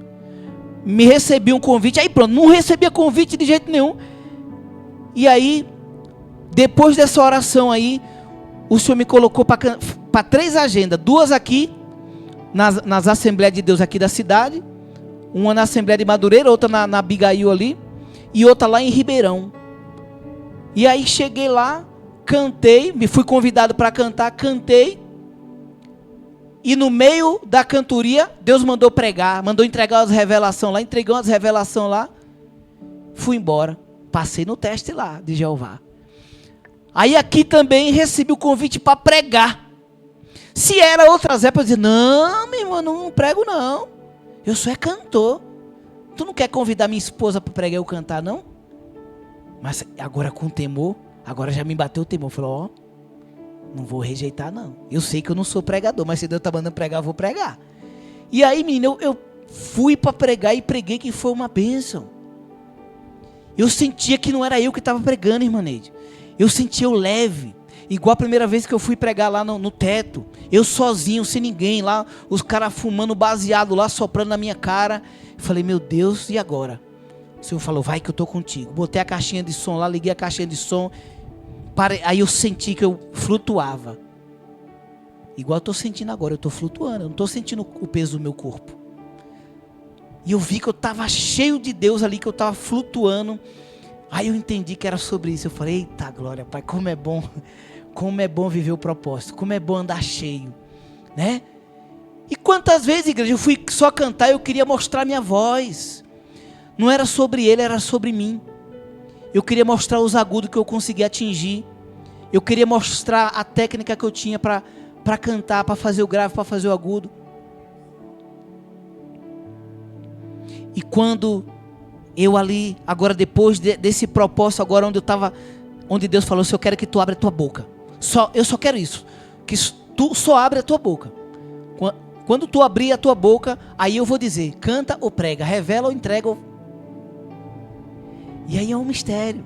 Me recebi um convite, aí pronto, não recebia convite de jeito nenhum. E aí, depois dessa oração aí, o Senhor me colocou para 3 agendas, 2 aqui, nas Assembleias de Deus aqui da cidade, uma na Assembleia de Madureira, outra na Abigail ali, e outra lá em Ribeirão. E aí cheguei lá, cantei, me fui convidado para cantar, cantei, e no meio da cantoria, Deus mandou pregar, mandou entregar as revelações lá, entreguei umas revelações lá, fui embora, passei no teste lá de Jeová. Aí aqui também recebi o convite para pregar. Se era outras épocas, eu dizia, não, meu irmão, não prego não, eu só é cantor. Tu não quer convidar minha esposa para pregar eu cantar não? Mas agora com temor, agora já me bateu o temor, falou, não vou rejeitar não. Eu sei que eu não sou pregador, mas se Deus está mandando pregar, eu vou pregar. E aí, menino, eu fui para pregar e preguei que foi uma bênção. Eu sentia que não era eu que estava pregando, irmã Neide. Eu sentia eu leve. Igual a primeira vez que eu fui pregar lá no teto. Eu sozinho, sem ninguém lá. Os caras fumando baseado lá, soprando na minha cara. Eu falei, meu Deus, e agora? O Senhor falou, vai que eu estou contigo. Botei a caixinha de som lá, liguei a caixinha de som. Aí eu senti que eu flutuava. Igual eu estou sentindo agora, eu estou flutuando. Eu não estou sentindo o peso do meu corpo. E eu vi que eu estava cheio de Deus ali, que eu estava flutuando. Aí eu entendi que era sobre isso. Eu falei, eita glória, Pai, como é bom viver o propósito, como é bom andar cheio, né? E quantas vezes, igreja, eu fui só cantar e eu queria mostrar minha voz. Não era sobre ele, era sobre mim. Eu queria mostrar os agudos que eu conseguia atingir. Eu queria mostrar a técnica que eu tinha para cantar, para fazer o grave, para fazer o agudo. E quando eu ali, agora depois desse propósito, agora onde Deus falou, eu quero que tu abra a tua boca. Eu só quero isso, que tu só abre a tua boca. Quando tu abrir a tua boca, aí eu vou dizer, canta ou prega, revela ou entrega. E aí é um mistério.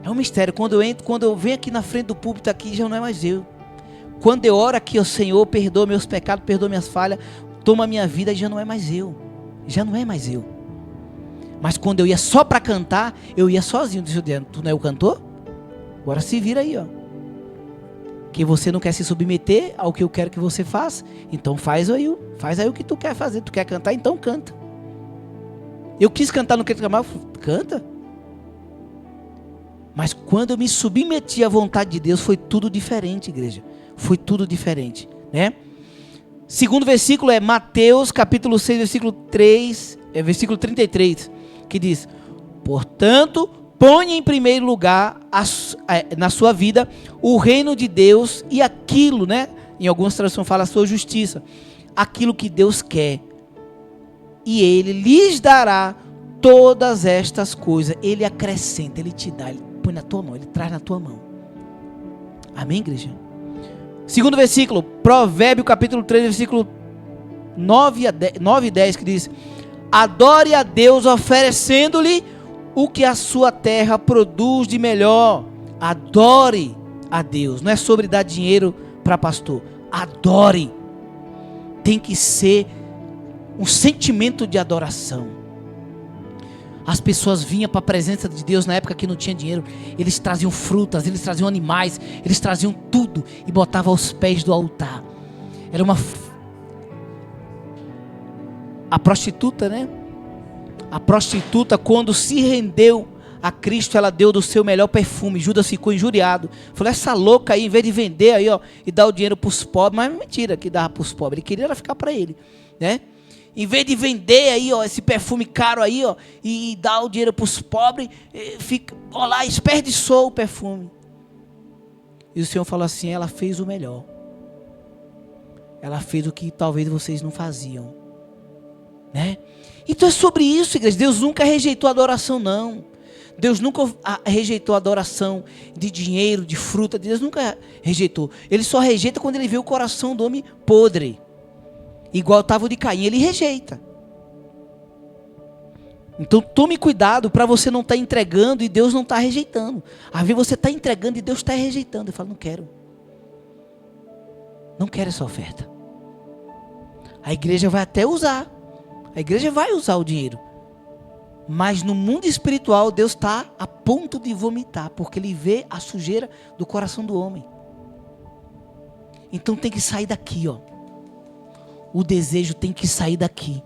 É um mistério. Quando eu venho aqui na frente do púlpito aqui, já não é mais eu. Quando eu oro aqui, ó Senhor, perdoa meus pecados, perdoa minhas falhas, toma a minha vida, já não é mais eu. Já não é mais eu. Mas quando eu ia só para cantar, eu ia sozinho. Tu não é o cantor? Agora se vira aí, ó. Que você não quer se submeter ao que eu quero que você faça. Então faz aí o que tu quer fazer. Tu quer cantar, então canta. Eu quis cantar no Quinto Camargo, canta. Mas quando eu me submeti à vontade de Deus, foi tudo diferente, igreja. Foi tudo diferente, né? Segundo versículo é Mateus capítulo 6, versículo 33, que diz, portanto, ponha em primeiro lugar na sua vida o reino de Deus e aquilo, né? em algumas traduções fala a sua justiça, aquilo que Deus quer. E Ele lhes dará todas estas coisas. Ele acrescenta, Ele te dá, Ele põe na tua mão, Ele traz na tua mão. Amém, igreja? Segundo versículo, Provérbio capítulo 3, versículo 9 e 10, que diz: adore a Deus oferecendo-lhe o que a sua terra produz de melhor. Adore a Deus. Não é sobre dar dinheiro para pastor. Adore. Tem que ser um sentimento de adoração. As pessoas vinham para a presença de Deus na época que não tinha dinheiro. Eles traziam frutas, eles traziam animais, eles traziam tudo e botavam aos pés do altar. Era uma... A prostituta, né? A prostituta, quando se rendeu a Cristo, ela deu do seu melhor perfume. Judas ficou injuriado. Falou, essa louca aí, em vez de vender aí, ó, e dar o dinheiro para os pobres, mas mentira que dava para os pobres, ele queria ficar para ele, né? Em vez de vender aí, ó, esse perfume caro aí, ó, e dar o dinheiro para os pobres, fica, ó lá, desperdiçou o perfume. E o Senhor falou assim, ela fez o melhor. Ela fez o que talvez vocês não faziam, né? Então é sobre isso, igreja. Deus nunca rejeitou a adoração, não. Deus nunca rejeitou a adoração de dinheiro, de fruta. Deus nunca rejeitou. Ele só rejeita quando ele vê o coração do homem podre. Igual estava o de Caim, ele rejeita. Então tome cuidado para você não estar entregando e Deus não estar rejeitando. Às vezes você está entregando e Deus está rejeitando. Ele fala, não quero. Não quero essa oferta. A igreja vai até usar. A igreja vai usar o dinheiro. Mas no mundo espiritual, Deus está a ponto de vomitar. Porque Ele vê a sujeira do coração do homem. Então tem que sair daqui, ó. O desejo tem que sair daqui.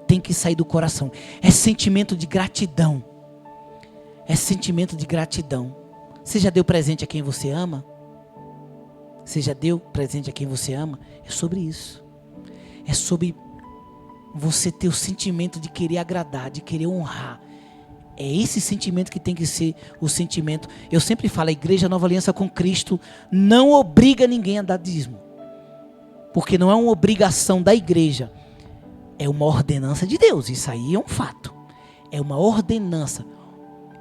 Tem que sair do coração. É sentimento de gratidão. É sentimento de gratidão. Você já deu presente a quem você ama? Você já deu presente a quem você ama? É sobre isso. É sobre você ter o sentimento de querer agradar, de querer honrar. É esse sentimento que tem que ser o sentimento. Eu sempre falo, a Igreja Nova Aliança com Cristo não obriga ninguém a dar dízimo. Porque não é uma obrigação da igreja. É uma ordenança de Deus. Isso aí é um fato. É uma ordenança.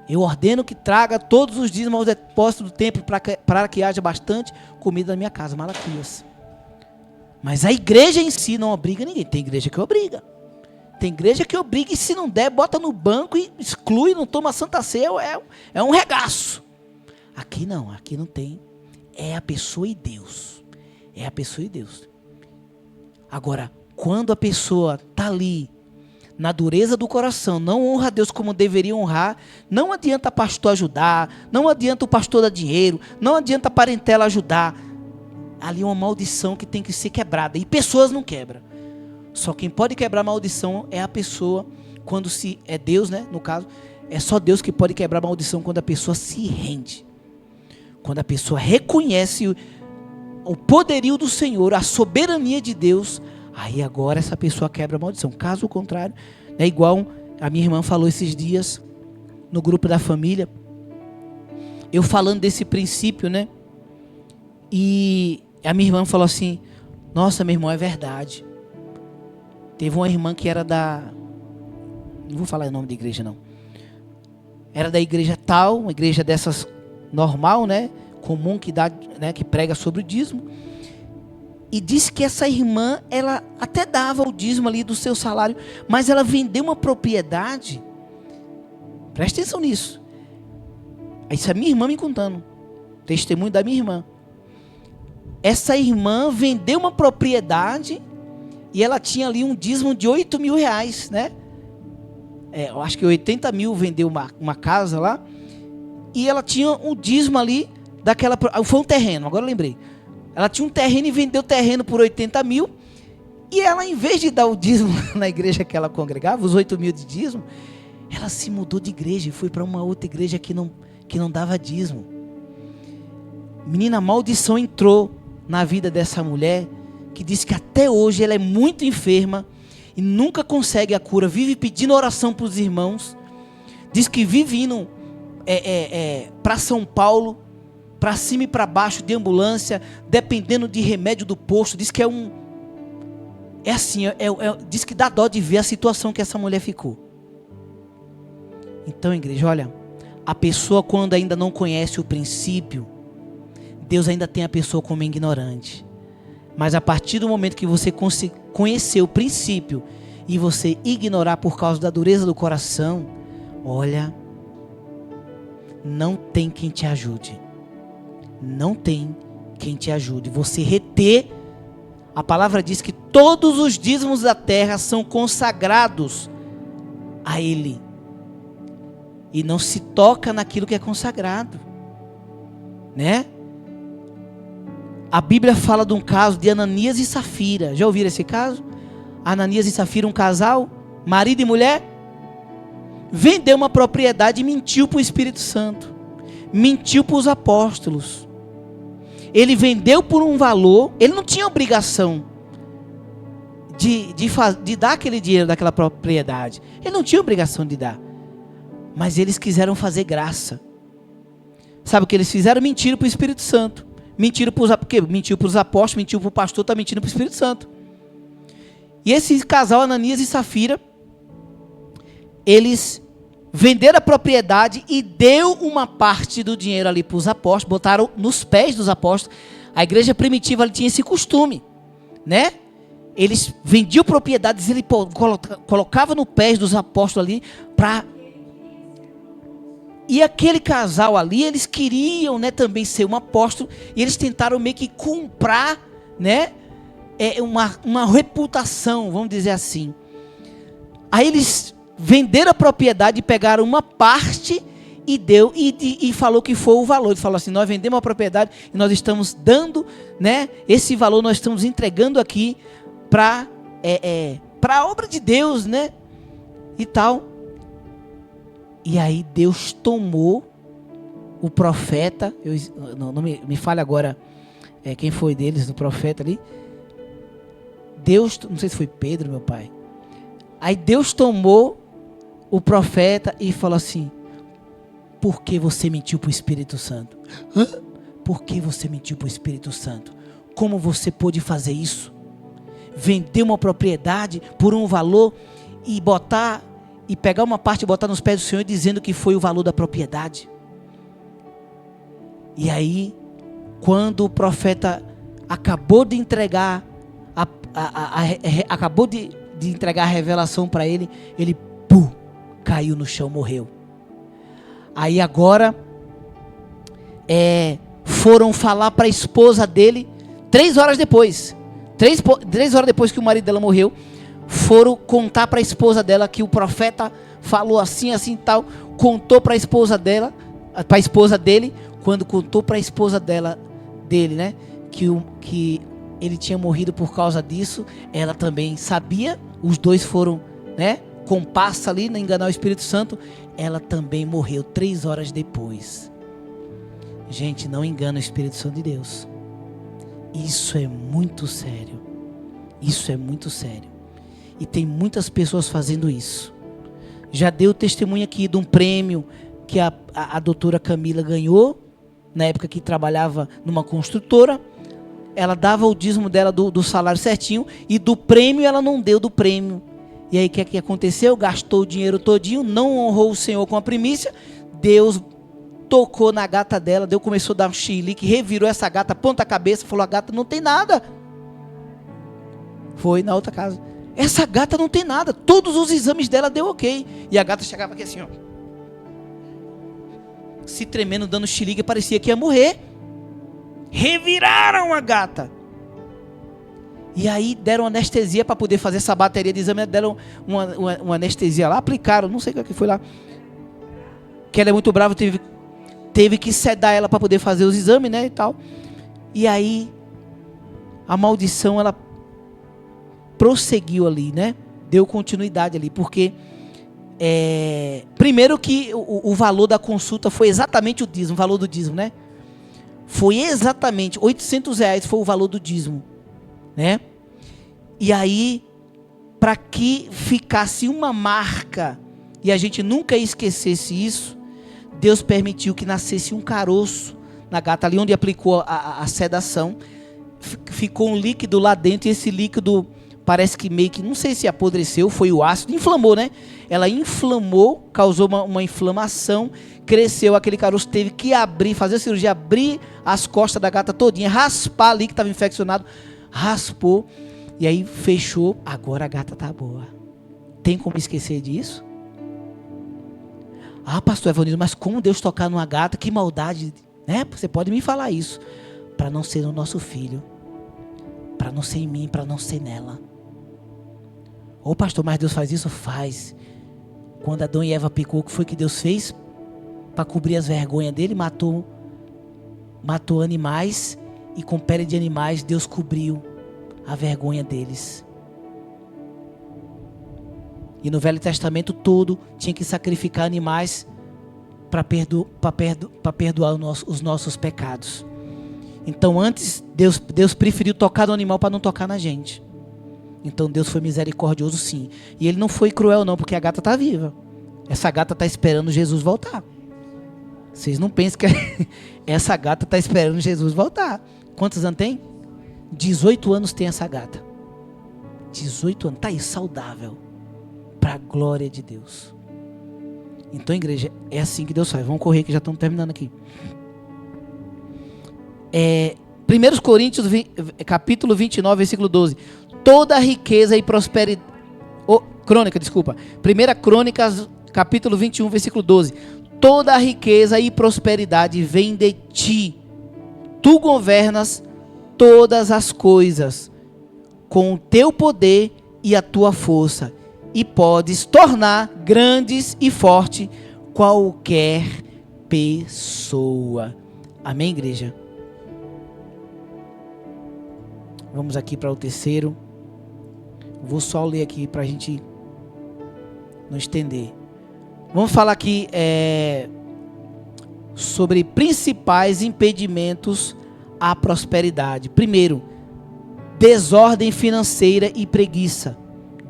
Eu ordeno que traga todos os dízimos ao depósito do templo para que haja bastante comida na minha casa. Malaquias. Mas a igreja em si não obriga ninguém. Tem igreja que obriga. Tem igreja que obriga e se não der, bota no banco e exclui, não toma Santa Ceia. É um regaço. Aqui não. Aqui não tem. É a pessoa e Deus. É a pessoa e Deus. Agora, quando a pessoa está ali, na dureza do coração, não honra a Deus como deveria honrar, não adianta pastor ajudar, não adianta o pastor dar dinheiro, não adianta a parentela ajudar. Ali é uma maldição que tem que ser quebrada. E pessoas não quebram. Só quem pode quebrar a maldição é a pessoa, quando se é Deus, né? No caso, é só Deus que pode quebrar a maldição quando a pessoa se rende. Quando a pessoa reconhece o poderio do Senhor, a soberania de Deus, aí agora essa pessoa quebra a maldição. Caso contrário, é igual a minha irmã falou esses dias no grupo da família, eu falando desse princípio, né? E a minha irmã falou assim, nossa, meu irmão, é verdade. Teve uma irmã que era da... Não vou falar o nome da igreja, não. Era da igreja tal, uma igreja dessas normal, né? Comum, que dá, né, que prega sobre o dízimo, e disse que essa irmã, ela até dava o dízimo ali do seu salário, mas ela vendeu uma propriedade. Presta atenção nisso. Isso é a minha irmã me contando, testemunho da minha irmã. Essa irmã vendeu uma propriedade e ela tinha ali um dízimo de 8 mil reais, né? Eu acho que 80 mil vendeu uma casa lá, e ela tinha um dízimo ali daquela, foi um terreno, agora eu lembrei. Ela tinha um terreno e vendeu o terreno por 80 mil. E ela, em vez de dar o dízimo na igreja que ela congregava, os 8 mil de dízimo, ela se mudou de igreja e foi para uma outra igreja que não dava dízimo. Menina, a maldição entrou na vida dessa mulher, que disse que até hoje ela é muito enferma e nunca consegue a cura, vive pedindo oração para os irmãos. Diz que vive indo para São Paulo para cima e para baixo de ambulância, dependendo de remédio do posto. Diz que diz que dá dó de ver a situação que essa mulher ficou. Então, igreja, olha, a pessoa quando ainda não conhece o princípio, Deus ainda tem a pessoa como ignorante. Mas a partir do momento que você conhecer o princípio e você ignorar por causa da dureza do coração, olha, não tem quem te ajude. Não tem quem te ajude. Você reter, a palavra diz que todos os dízimos da terra são consagrados a Ele. E não se toca naquilo que é consagrado, né? A Bíblia fala de um caso de Ananias e Safira. Já ouviram esse caso? Ananias e Safira, um casal, marido e mulher, vendeu uma propriedade e mentiu para o Espírito Santo. Mentiu para os apóstolos. Ele vendeu por um valor, ele não tinha obrigação de dar aquele dinheiro daquela propriedade. Ele não tinha obrigação de dar. Mas eles quiseram fazer graça. Sabe o que eles fizeram? Mentiram para o Espírito Santo. Mentiram para os apóstolos, mentiu para o pastor, está mentindo para o Espírito Santo. E esse casal, Ananias e Safira, eles venderam a propriedade e deu uma parte do dinheiro ali para os apóstolos, botaram nos pés dos apóstolos. A igreja primitiva tinha esse costume, né? Eles vendiam propriedades, ele colocava no pés dos apóstolos ali para... E aquele casal ali, eles queriam, né, também ser um apóstolo, e eles tentaram meio que comprar, né, uma reputação, vamos dizer assim. Aí eles venderam a propriedade, pegaram uma parte e deu, e falou que foi o valor. Ele falou assim: nós vendemos a propriedade e nós estamos dando, né, esse valor, nós estamos entregando aqui para a obra de Deus, né, e tal. E aí Deus tomou o profeta, não me fale agora quem foi deles, do profeta ali. Deus, não sei se foi Pedro, meu pai. Aí Deus tomou o profeta e falou assim: por que você mentiu para o Espírito Santo? Hã? Por que você mentiu para o Espírito Santo? Como você pôde fazer isso? Vender uma propriedade por um valor e pegar uma parte e botar nos pés do Senhor, dizendo que foi o valor da propriedade. E aí, quando o profeta acabou de entregar entregar a revelação para ele, ele caiu no chão, morreu. Aí agora foram falar para a esposa dele 3 horas depois. 3 horas depois que o marido dela morreu, foram contar para a esposa dela que o profeta falou assim, assim tal. Contou para a esposa dela, para a esposa dele. Quando contou para a esposa dele, né, que ele tinha morrido por causa disso, ela também sabia. Os dois foram, né, compassa ali, não enganar o Espírito Santo. Ela também morreu 3 horas depois. Gente, não engana o Espírito Santo de Deus. Isso é muito sério. Isso é muito sério. E tem muitas pessoas fazendo isso. Já deu testemunho aqui de um prêmio que a doutora Camila ganhou, na época que trabalhava numa construtora. Ela dava o dízimo dela do salário certinho, e do prêmio ela não deu do prêmio. E aí o que aconteceu? Gastou o dinheiro todinho, não honrou o Senhor com a primícia. Deus tocou na gata dela, Deus começou a dar um chilique, revirou essa gata ponta cabeça, falou: a gata não tem nada. Foi na outra casa: essa gata não tem nada, todos os exames dela deu ok. E a gata chegava aqui assim, ó, se tremendo, dando chilique, parecia que ia morrer. Reviraram a gata. E aí deram anestesia para poder fazer essa bateria de exame. Deram uma anestesia lá, aplicaram, não sei o que foi lá. Que ela é muito brava, teve que sedar ela para poder fazer os exames, né, e tal. E aí a maldição, ela prosseguiu ali, né? Deu continuidade ali, porque primeiro que o valor da consulta foi exatamente o dízimo, o valor do dízimo, né? Foi exatamente R$800 foi o valor do dízimo, né? E aí, para que ficasse uma marca e a gente nunca esquecesse isso, Deus permitiu que nascesse um caroço na gata, ali onde aplicou a sedação, ficou um líquido lá dentro, e esse líquido parece que meio que, não sei se apodreceu, foi o ácido, inflamou, né? Ela inflamou, causou uma inflamação, cresceu, aquele caroço teve que abrir, fazer a cirurgia, abrir as costas da gata todinha, raspar ali que estava infeccionado, raspou, e aí fechou, agora a gata tá boa. Tem como esquecer disso? Ah, pastor Evanildo, mas como Deus tocar numa gata, que maldade, né? Você pode me falar isso, para não ser no nosso filho, para não ser em mim, para não ser nela. Ô pastor, mas Deus faz isso? Faz. Quando Adão e Eva pecou, o que foi que Deus fez? Para cobrir as vergonhas dele, matou animais, e com pele de animais Deus cobriu a vergonha deles. E no Velho Testamento todo tinha que sacrificar animais para perdoar os nossos pecados. Então antes Deus preferiu tocar no animal para não tocar na gente. Então Deus foi misericordioso, sim. E Ele não foi cruel não, porque a gata está viva. Essa gata está esperando Jesus voltar. Vocês não pensem que essa gata está esperando Jesus voltar. Quantos anos tem? 18 anos tem essa gata. 18 anos, está aí, saudável. Para a glória de Deus. Então, igreja, é assim que Deus faz. Vamos correr que já estamos terminando aqui. 1 Coríntios capítulo 29, versículo 12. Toda riqueza e prosperidade... Crônica, desculpa. 1 Crônicas, capítulo 21, versículo 12. Toda riqueza e prosperidade vem de ti. Tu governas todas as coisas com o teu poder e a tua força. E podes tornar grandes e forte qualquer pessoa. Amém, igreja? Vamos aqui para o terceiro. Vou só ler aqui para a gente não estender. Vamos falar aqui sobre principais impedimentos à prosperidade. Primeiro, desordem financeira e preguiça.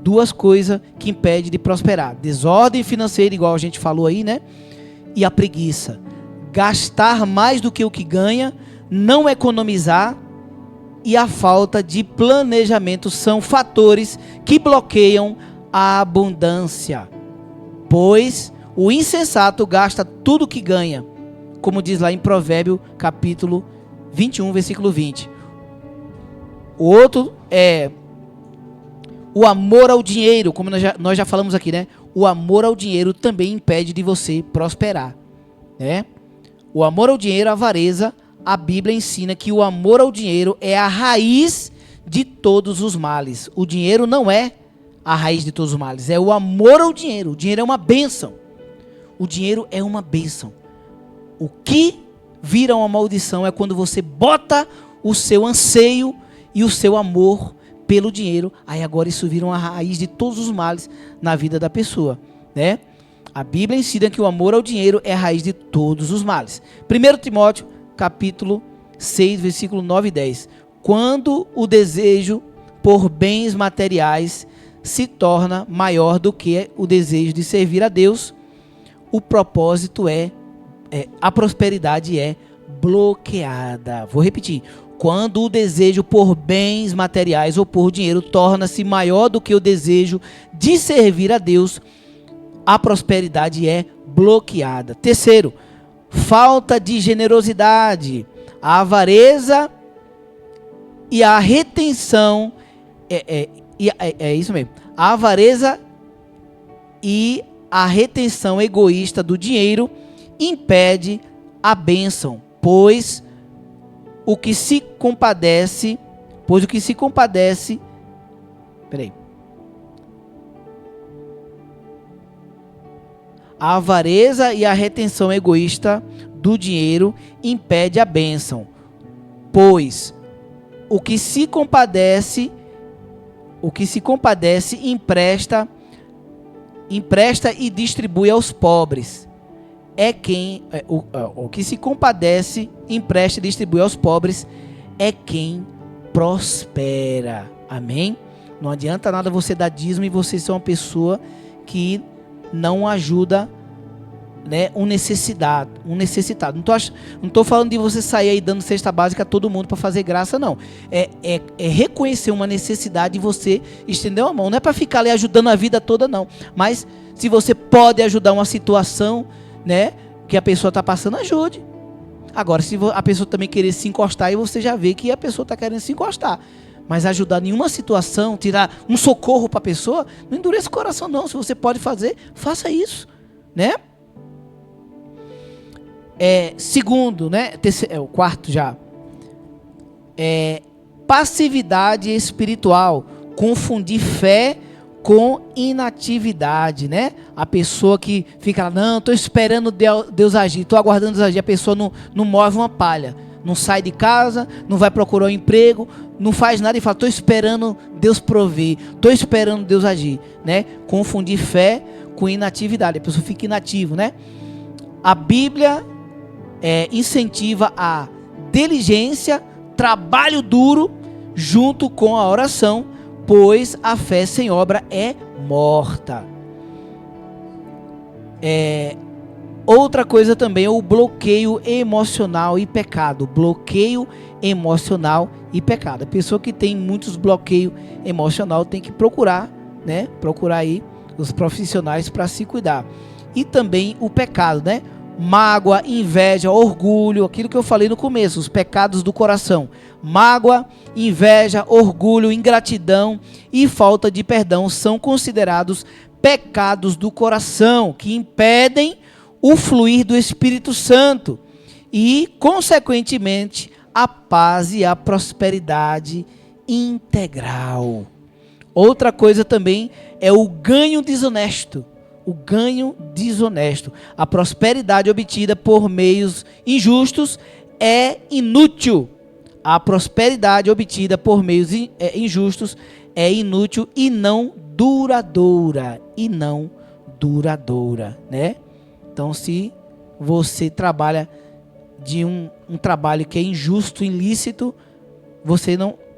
Duas coisas que impedem de prosperar. Desordem financeira, igual a gente falou aí, né? E a preguiça. Gastar mais do que o que ganha, não economizar e a falta de planejamento são fatores que bloqueiam a abundância. Pois o insensato gasta tudo que ganha, como diz lá em Provérbio, capítulo 21, versículo 20. O outro é o amor ao dinheiro, como nós já falamos aqui, né? O amor ao dinheiro também impede de você prosperar, né? O amor ao dinheiro, a avareza, a Bíblia ensina que o amor ao dinheiro é a raiz de todos os males. O dinheiro não é a raiz de todos os males, é o amor ao dinheiro. O dinheiro é uma bênção. O dinheiro é uma bênção. O que vira uma maldição é quando você bota o seu anseio e o seu amor pelo dinheiro. Aí agora isso vira uma raiz de todos os males na vida da pessoa, né? A Bíblia ensina que o amor ao dinheiro é a raiz de todos os males. 1 Timóteo, capítulo 6, versículo 9 e 10. Quando o desejo por bens materiais se torna maior do que o desejo de servir a Deus, o propósito a prosperidade é bloqueada. Vou repetir. Quando o desejo por bens materiais ou por dinheiro torna-se maior do que o desejo de servir a Deus, a prosperidade é bloqueada. Terceiro, falta de generosidade. A avareza e a retenção... É isso mesmo. A avareza e a retenção egoísta do dinheiro impede a bênção, pois o que se compadece, a avareza e a retenção egoísta do dinheiro impede a bênção, pois o que se compadece empresta e distribui aos pobres. O que se compadece, empresta e distribui aos pobres é quem prospera. Amém? Não adianta nada você dar dízimo e você ser uma pessoa que não ajuda né, um necessitado. Não estou falando de você sair aí dando cesta básica a todo mundo para fazer graça, não. É reconhecer uma necessidade e você estender uma mão. Não é para ficar ali ajudando a vida toda, não. Mas se você pode ajudar uma situação, né, que a pessoa está passando, ajude. Agora, se a pessoa também querer se encostar, aí você já vê que a pessoa está querendo se encostar. Mas ajudar em nenhuma situação, tirar um socorro para a pessoa, não endureça o coração, não. Se você pode fazer, faça isso, né? Segundo, né? O quarto já. Passividade espiritual. Confundir fé com inatividade, né? A pessoa que fica lá, não, estou esperando Deus agir, estou aguardando Deus agir. A pessoa não move uma palha, não sai de casa, não vai procurar um emprego, não faz nada e fala, estou esperando Deus prover, estou esperando Deus agir, né? Confundir fé com inatividade, a pessoa fica inativa, né? A Bíblia incentiva a diligência, trabalho duro, junto com a oração, pois a fé sem obra é morta. Outra coisa também é o bloqueio emocional e pecado. Bloqueio emocional e pecado. A pessoa que tem muitos bloqueios emocional tem que procurar, né? Procurar aí os profissionais para se cuidar. E também o pecado, né? Mágoa, inveja, orgulho, aquilo que eu falei no começo, os pecados do coração. Mágoa, inveja, orgulho, ingratidão e falta de perdão são considerados pecados do coração que impedem o fluir do Espírito Santo e, consequentemente, a paz e a prosperidade integral. Outra coisa também é o ganho desonesto. O ganho desonesto. A prosperidade obtida por meios injustos é inútil. A prosperidade obtida por meios injustos é inútil e não duradoura. Né? Então, se você trabalha de um trabalho que é injusto, ilícito,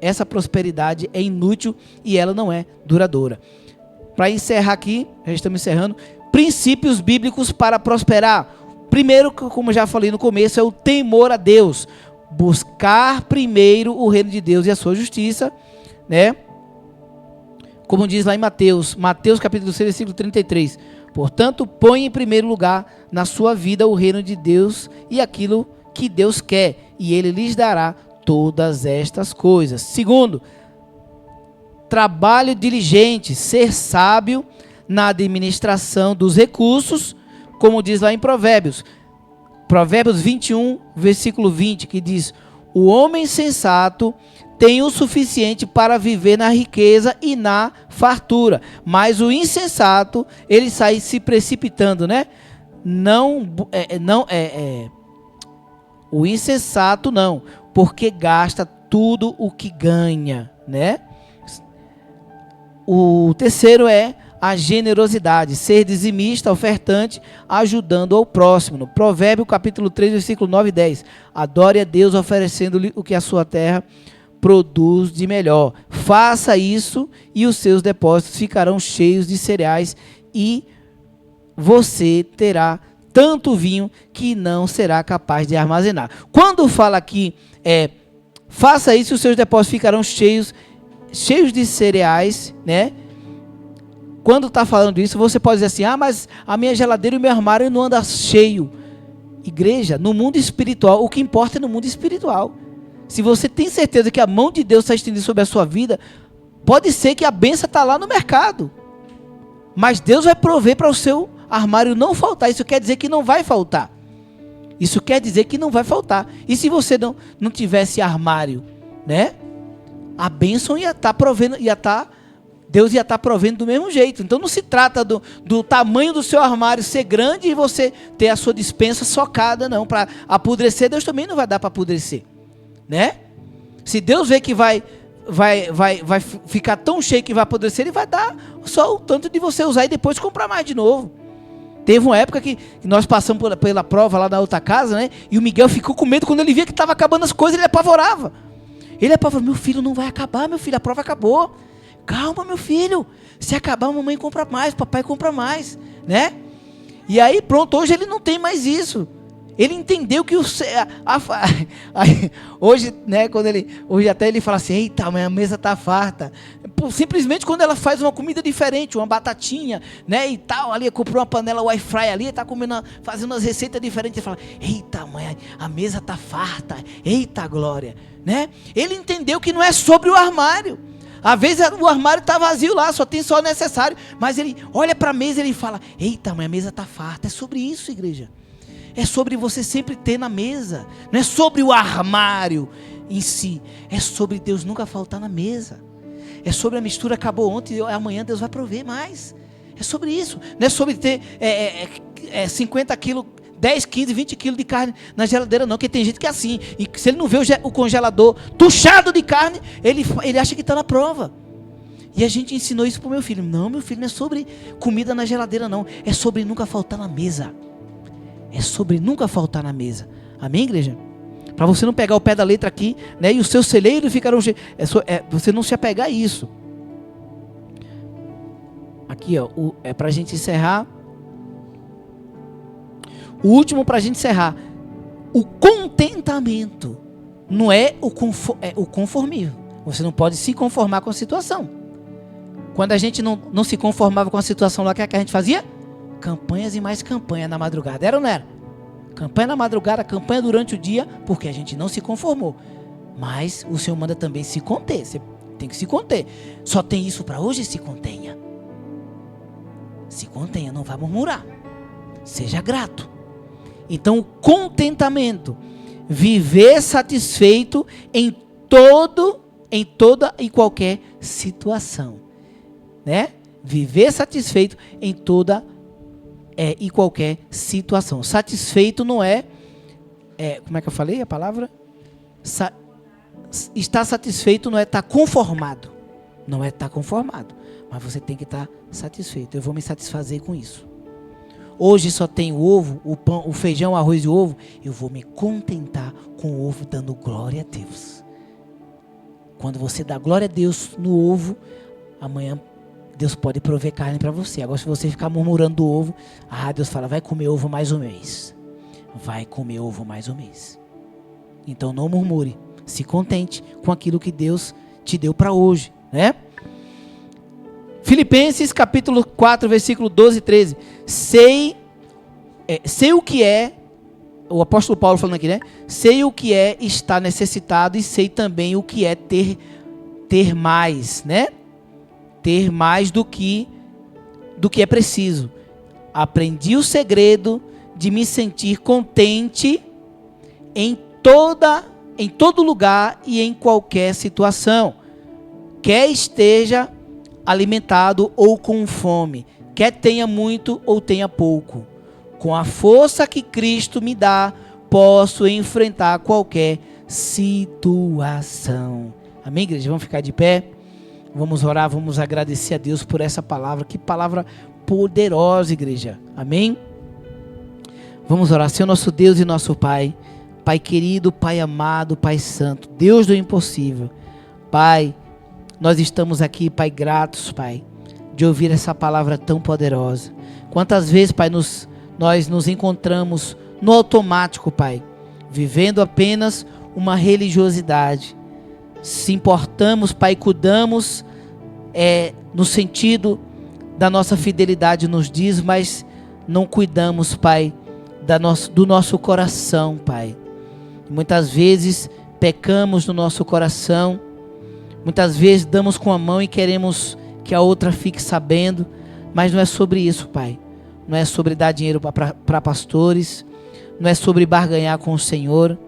essa prosperidade é inútil e ela não é duradoura. Para encerrar aqui, já estamos encerrando, princípios bíblicos para prosperar. Primeiro, como já falei no começo, é o temor a Deus. Buscar primeiro o reino de Deus e a sua justiça, né? Como diz lá em Mateus capítulo 6, versículo 33. Portanto, põe em primeiro lugar na sua vida o reino de Deus e aquilo que Deus quer, e Ele lhes dará todas estas coisas. Segundo, trabalho diligente, ser sábio na administração dos recursos, como diz lá em Provérbios 21, versículo 20, que diz: o homem sensato tem o suficiente para viver na riqueza e na fartura, mas o insensato, ele sai se precipitando, né? O insensato não, porque gasta tudo o que ganha, né? O terceiro é a generosidade, ser dizimista, ofertante, ajudando ao próximo. No Provérbio capítulo 3, versículo 9 e 10. Adore a Deus oferecendo-lhe o que a sua terra produz de melhor. Faça isso e os seus depósitos ficarão cheios de cereais e você terá tanto vinho que não será capaz de armazenar. Quando fala aqui, faça isso e os seus depósitos ficarão cheios de cereais, né? Quando está falando isso, você pode dizer assim, mas a minha geladeira e o meu armário não anda cheio. Igreja, no mundo espiritual, o que importa é no mundo espiritual. Se você tem certeza que a mão de Deus está estendida sobre a sua vida, pode ser que a bênção está lá no mercado. Mas Deus vai prover para o seu armário não faltar. Isso quer dizer que não vai faltar. Isso quer dizer que não vai faltar. E se você não tivesse armário, né? A bênção ia estar provendo, Deus ia estar provendo do mesmo jeito. Então não se trata do tamanho do seu armário ser grande e você ter a sua despensa socada, não. Para apodrecer, Deus também não vai dar para apodrecer, né? Se Deus vê que vai ficar tão cheio que vai apodrecer, Ele vai dar só o tanto de você usar e depois comprar mais de novo. Teve uma época que nós passamos pela prova lá na outra casa, né? E o Miguel ficou com medo quando ele via que estava acabando as coisas, ele apavorava. Meu filho, não vai acabar, meu filho, a prova acabou. Calma, meu filho, se acabar, a mamãe compra mais, papai compra mais, né? E aí pronto, hoje ele não tem mais isso. Ele entendeu que hoje, né, hoje até ele fala assim, eita, mas a mesa tá farta. Simplesmente quando ela faz uma comida diferente, uma batatinha, né, e tal, ali comprou uma panela Wi-Fi ali, tá comendo, fazendo umas receitas diferentes, ele fala, eita, mãe, a mesa tá farta, eita glória, né? Ele entendeu que não é sobre o armário. Às vezes o armário está vazio lá, só tem só o necessário, mas ele olha para a mesa e ele fala, eita, mãe, a mesa está farta. É sobre isso, igreja. É sobre você sempre ter na mesa. Não é sobre o armário em si. É sobre Deus nunca faltar na mesa. É sobre a mistura acabou ontem e amanhã Deus vai prover mais. É sobre isso. Não é sobre ter 50 quilos, 10, 15, 20 quilos de carne na geladeira não. Porque tem gente que é assim. E se ele não vê o congelador tuchado de carne, ele acha que está na prova. E a gente ensinou isso para o meu filho. Não, meu filho, não é sobre comida na geladeira não. É sobre nunca faltar na mesa. É sobre nunca faltar na mesa. Amém, igreja? Para você não pegar o pé da letra aqui, né? E os seus celeiros ficarão... você não se apegar a isso. Aqui, ó. Para a gente encerrar. O último para a gente encerrar. O contentamento. Não é o conformismo. Você não pode se conformar com a situação. Quando a gente não se conformava com a situação lá, o que a gente fazia? Campanhas e mais campanha na madrugada. Era ou não era? Campanha na madrugada, campanha durante o dia, porque a gente não se conformou. Mas o Senhor manda também se conter. Você tem que se conter. Só tem isso para hoje? Se contenha. Se contenha, não vai murmurar. Seja grato. Então, contentamento. Viver satisfeito em toda e qualquer situação. Né? Viver satisfeito em toda e qualquer situação. Satisfeito não é como é que eu falei a palavra? Estar satisfeito não é estar conformado. Não é estar conformado. Mas você tem que estar satisfeito. Eu vou me satisfazer com isso. Hoje só tem o ovo, o pão, o feijão, o arroz e o ovo. Eu vou me contentar com o ovo dando glória a Deus. Quando você dá glória a Deus no ovo, amanhã Deus pode prover carne para você. Agora se você ficar murmurando do ovo, Deus fala, vai comer ovo mais um mês. Vai comer ovo mais um mês. Então não murmure. Se contente com aquilo que Deus te deu para hoje, né? Filipenses capítulo 4, versículo 12 e 13. Sei o que é, o apóstolo Paulo falando aqui, né? Sei o que é estar necessitado e sei também o que é ter mais, né? Ter mais do que é preciso. Aprendi o segredo de me sentir contente em todo lugar e em qualquer situação. Quer esteja alimentado ou com fome, quer tenha muito ou tenha pouco. Com a força que Cristo me dá, posso enfrentar qualquer situação. Amém, igreja? Vamos ficar de pé. Vamos orar, vamos agradecer a Deus por essa palavra. Que palavra poderosa, igreja. Amém? Vamos orar. Senhor nosso Deus e nosso Pai. Pai querido, Pai amado, Pai santo. Deus do impossível. Pai, nós estamos aqui, Pai, gratos, Pai, de ouvir essa palavra tão poderosa. Quantas vezes, Pai, nós nos encontramos no automático, Pai, vivendo apenas uma religiosidade. Se importamos, Pai, cuidamos no sentido da nossa fidelidade nos diz, mas não cuidamos, Pai, do nosso coração, Pai. Muitas vezes pecamos no nosso coração, muitas vezes damos com a mão e queremos que a outra fique sabendo, mas não é sobre isso, Pai. Não é sobre dar dinheiro para pastores, não é sobre barganhar com o Senhor,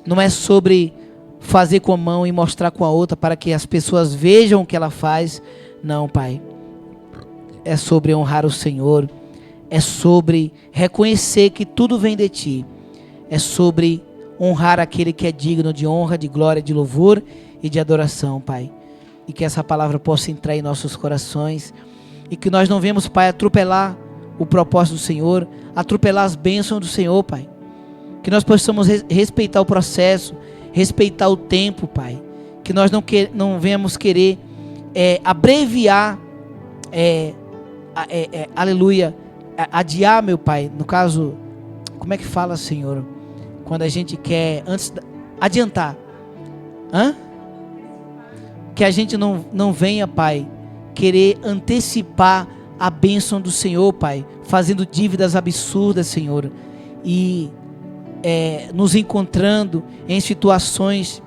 não é sobre fazer com a mão e mostrar com a outra para que as pessoas vejam o que ela faz. Não, Pai. É sobre honrar o Senhor. É sobre reconhecer que tudo vem de Ti. É sobre honrar aquele que é digno de honra, de glória, de louvor e de adoração, Pai. E que essa palavra possa entrar em nossos corações. E que nós não venhamos, Pai, atropelar o propósito do Senhor, atropelar as bênçãos do Senhor, Pai. Que nós possamos respeitar o processo, respeitar o tempo, Pai. Que nós não venhamos querer abreviar, aleluia, adiar, meu Pai, no caso, como é que fala, Senhor? Quando a gente quer, adiantar. Que a gente não venha, Pai, querer antecipar a bênção do Senhor, Pai, fazendo dívidas absurdas, Senhor, e nos encontrando em situações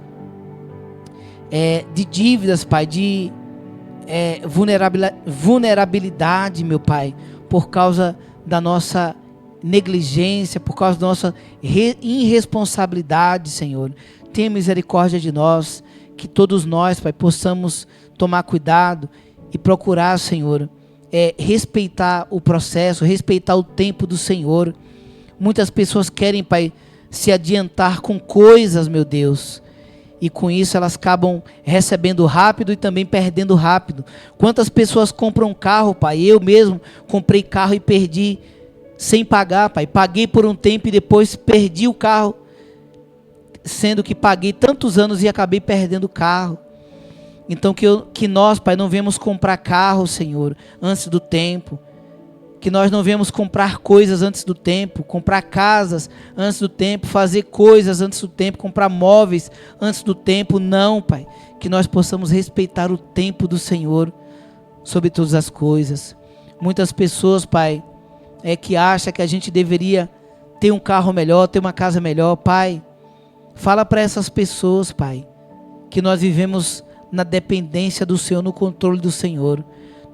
de dívidas, Pai, de vulnerabilidade, meu Pai, por causa da nossa negligência, por causa da nossa irresponsabilidade, Senhor. Tenha misericórdia de nós, que todos nós, Pai, possamos tomar cuidado e procurar, Senhor, respeitar o processo, respeitar o tempo do Senhor. Muitas pessoas querem, Pai, se adiantar com coisas, meu Deus, e com isso elas acabam recebendo rápido e também perdendo rápido. Quantas pessoas compram um carro, Pai? Eu mesmo comprei carro e perdi sem pagar, Pai. Paguei por um tempo e depois perdi o carro, sendo que paguei tantos anos e acabei perdendo o carro. Então que nós, Pai, não venhamos comprar carro, Senhor, antes do tempo. Que nós não venhamos comprar coisas antes do tempo, comprar casas antes do tempo, fazer coisas antes do tempo, comprar móveis antes do tempo. Não, Pai. Que nós possamos respeitar o tempo do Senhor sobre todas as coisas. Muitas pessoas, Pai, que acham que a gente deveria ter um carro melhor, ter uma casa melhor. Pai, fala para essas pessoas, Pai, que nós vivemos na dependência do Senhor, no controle do Senhor.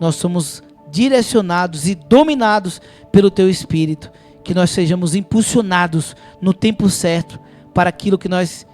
Nós somos direcionados e dominados pelo Teu Espírito, que nós sejamos impulsionados no tempo certo para aquilo que nós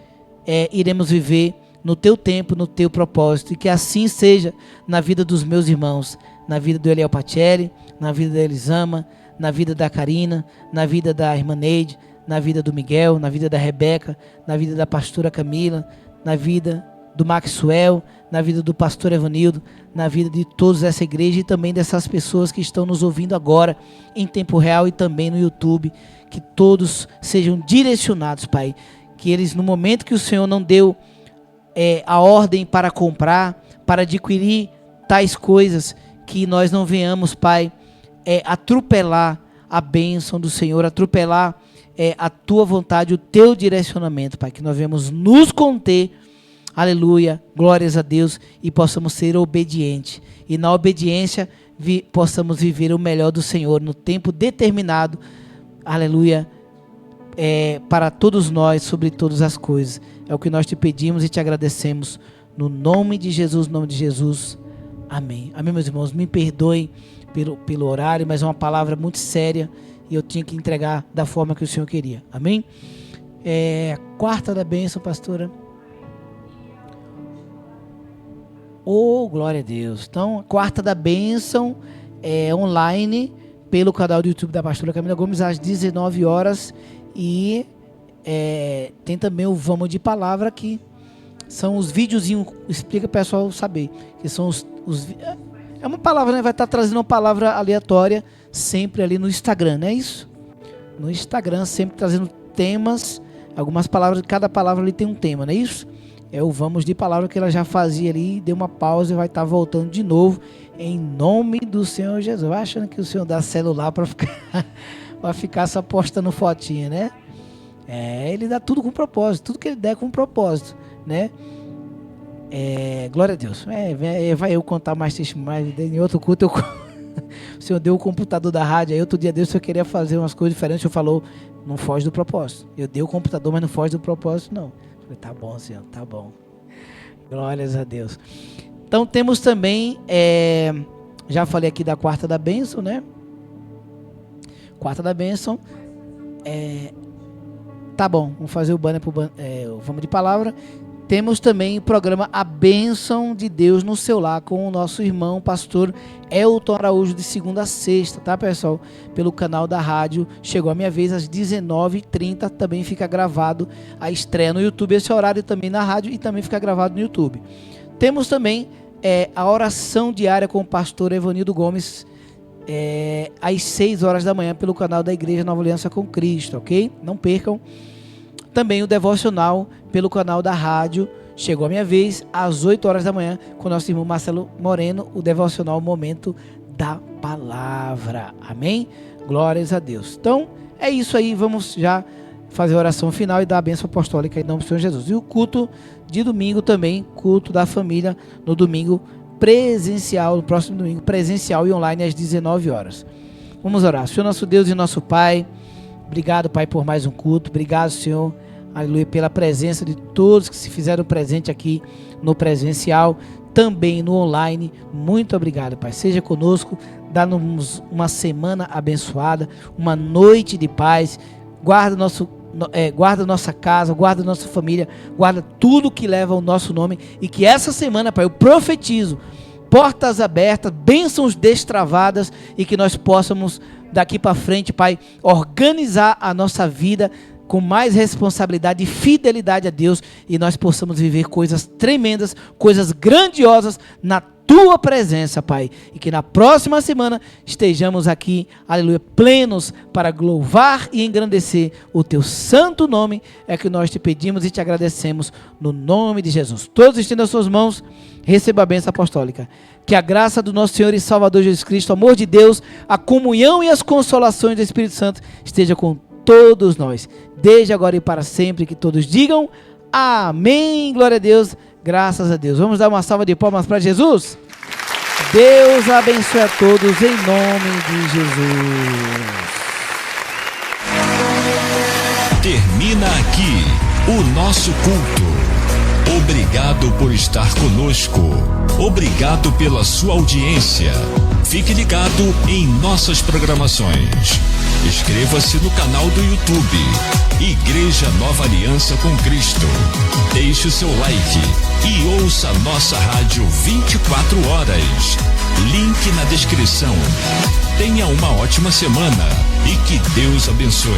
iremos viver no Teu tempo, no Teu propósito, e que assim seja na vida dos meus irmãos, na vida do Eliel Pacelli, na vida da Elisama, na vida da Karina, na vida da irmã Neide, na vida do Miguel, na vida da Rebeca, na vida da pastora Camila, na vida do Maxwell, na vida do pastor Evanildo, na vida de todos essa igreja e também dessas pessoas que estão nos ouvindo agora em tempo real e também no YouTube. Que todos sejam direcionados, Pai. Que eles, no momento que o Senhor não deu a ordem para comprar, para adquirir tais coisas, que nós não venhamos, Pai, atropelar a bênção do Senhor, atropelar a Tua vontade, o Teu direcionamento, Pai. Que nós venhamos nos conter, aleluia, glórias a Deus, e possamos ser obedientes. E na obediência possamos viver o melhor do Senhor no tempo determinado, aleluia, para todos nós, sobre todas as coisas. É o que nós te pedimos e te agradecemos. No nome de Jesus, no nome de Jesus. Amém. Amém, meus irmãos. Me perdoem pelo horário, mas é uma palavra muito séria e eu tinha que entregar da forma que o Senhor queria. Amém? Quarta da bênção, pastora. Oh, glória a Deus. Então, a quarta da bênção é online pelo canal do YouTube da pastora Camila Gomes às 19 horas e tem também o Vamos de Palavra, que são os videozinhos, explica para o pessoal saber, que são é uma palavra, né? Vai estar trazendo uma palavra aleatória sempre ali no Instagram, não é isso? No Instagram, sempre trazendo temas, algumas palavras, cada palavra ali tem um tema, não é isso? É o Vamos de Palavra que ela já fazia ali, deu uma pausa e vai estar voltando de novo, em nome do Senhor Jesus. Vai achando que o Senhor dá celular para ficar só postando fotinha, né? Ele dá tudo com propósito, tudo que ele der com propósito, né? Glória a Deus. Vai eu contar mais testemunhos, em outro culto o Senhor deu o computador da rádio, aí outro dia Deus, eu queria fazer umas coisas diferentes, o Senhor falou, não foge do propósito. Eu dei o computador, mas não foge do propósito, não. Falei, tá bom, Senhor, tá bom. Glórias a Deus. Então temos também, já falei aqui da quarta da bênção, né? Quarta da bênção. Tá bom, vamos fazer o banner o Vamos de Palavra. Temos também o programa A Bênção de Deus no Seu Lar, com o nosso irmão pastor Elton Araújo, de segunda a sexta, tá, pessoal? Pelo canal da rádio. Chegou a minha vez às 19h30, também fica gravado a estreia no YouTube, esse horário também na rádio e também fica gravado no YouTube. Temos também a oração diária com o pastor Evanildo Gomes, às 6 horas da manhã, pelo canal da Igreja Nova Aliança com Cristo, ok? Não percam. Também o devocional pelo canal da rádio. Chegou a minha vez às 8 horas da manhã com o nosso irmão Marcelo Moreno, o devocional Momento da Palavra. Amém? Glórias a Deus. Então, é isso aí. Vamos já fazer a oração final e dar a bênção apostólica em nome do Senhor Jesus. E o culto de domingo também, culto da família, no domingo presencial, no próximo domingo, presencial e online às 19 horas. Vamos orar. Senhor nosso Deus e nosso Pai, obrigado, Pai, por mais um culto. Obrigado, Senhor, aleluia, pela presença de todos que se fizeram presente aqui no presencial, também no online. Muito obrigado, Pai. Seja conosco, dá-nos uma semana abençoada, uma noite de paz. Guarda nossa casa, guarda nossa família, guarda tudo que leva o nosso nome, e que essa semana, Pai, eu profetizo portas abertas, bênçãos destravadas, e que nós possamos daqui para frente, Pai, organizar a nossa vida com mais responsabilidade e fidelidade a Deus, e nós possamos viver coisas tremendas, coisas grandiosas na Tua presença, Pai, e que na próxima semana estejamos aqui, aleluia, plenos para louvar e engrandecer o Teu santo nome. É que nós te pedimos e te agradecemos no nome de Jesus. Todos estendam as suas mãos, receba a bênção apostólica. Que a graça do nosso Senhor e Salvador Jesus Cristo, o amor de Deus, a comunhão e as consolações do Espírito Santo esteja com todos nós, desde agora e para sempre. Que todos digam amém. Glória a Deus, graças a Deus. Vamos dar uma salva de palmas para Jesus? Deus abençoe a todos em nome de Jesus. Termina aqui o nosso culto. Obrigado por estar conosco. Obrigado pela sua audiência. Fique ligado em nossas programações. Inscreva-se no canal do YouTube Igreja Nova Aliança com Cristo. Deixe o seu like e ouça nossa rádio 24 horas. Link na descrição. Tenha uma ótima semana e que Deus abençoe.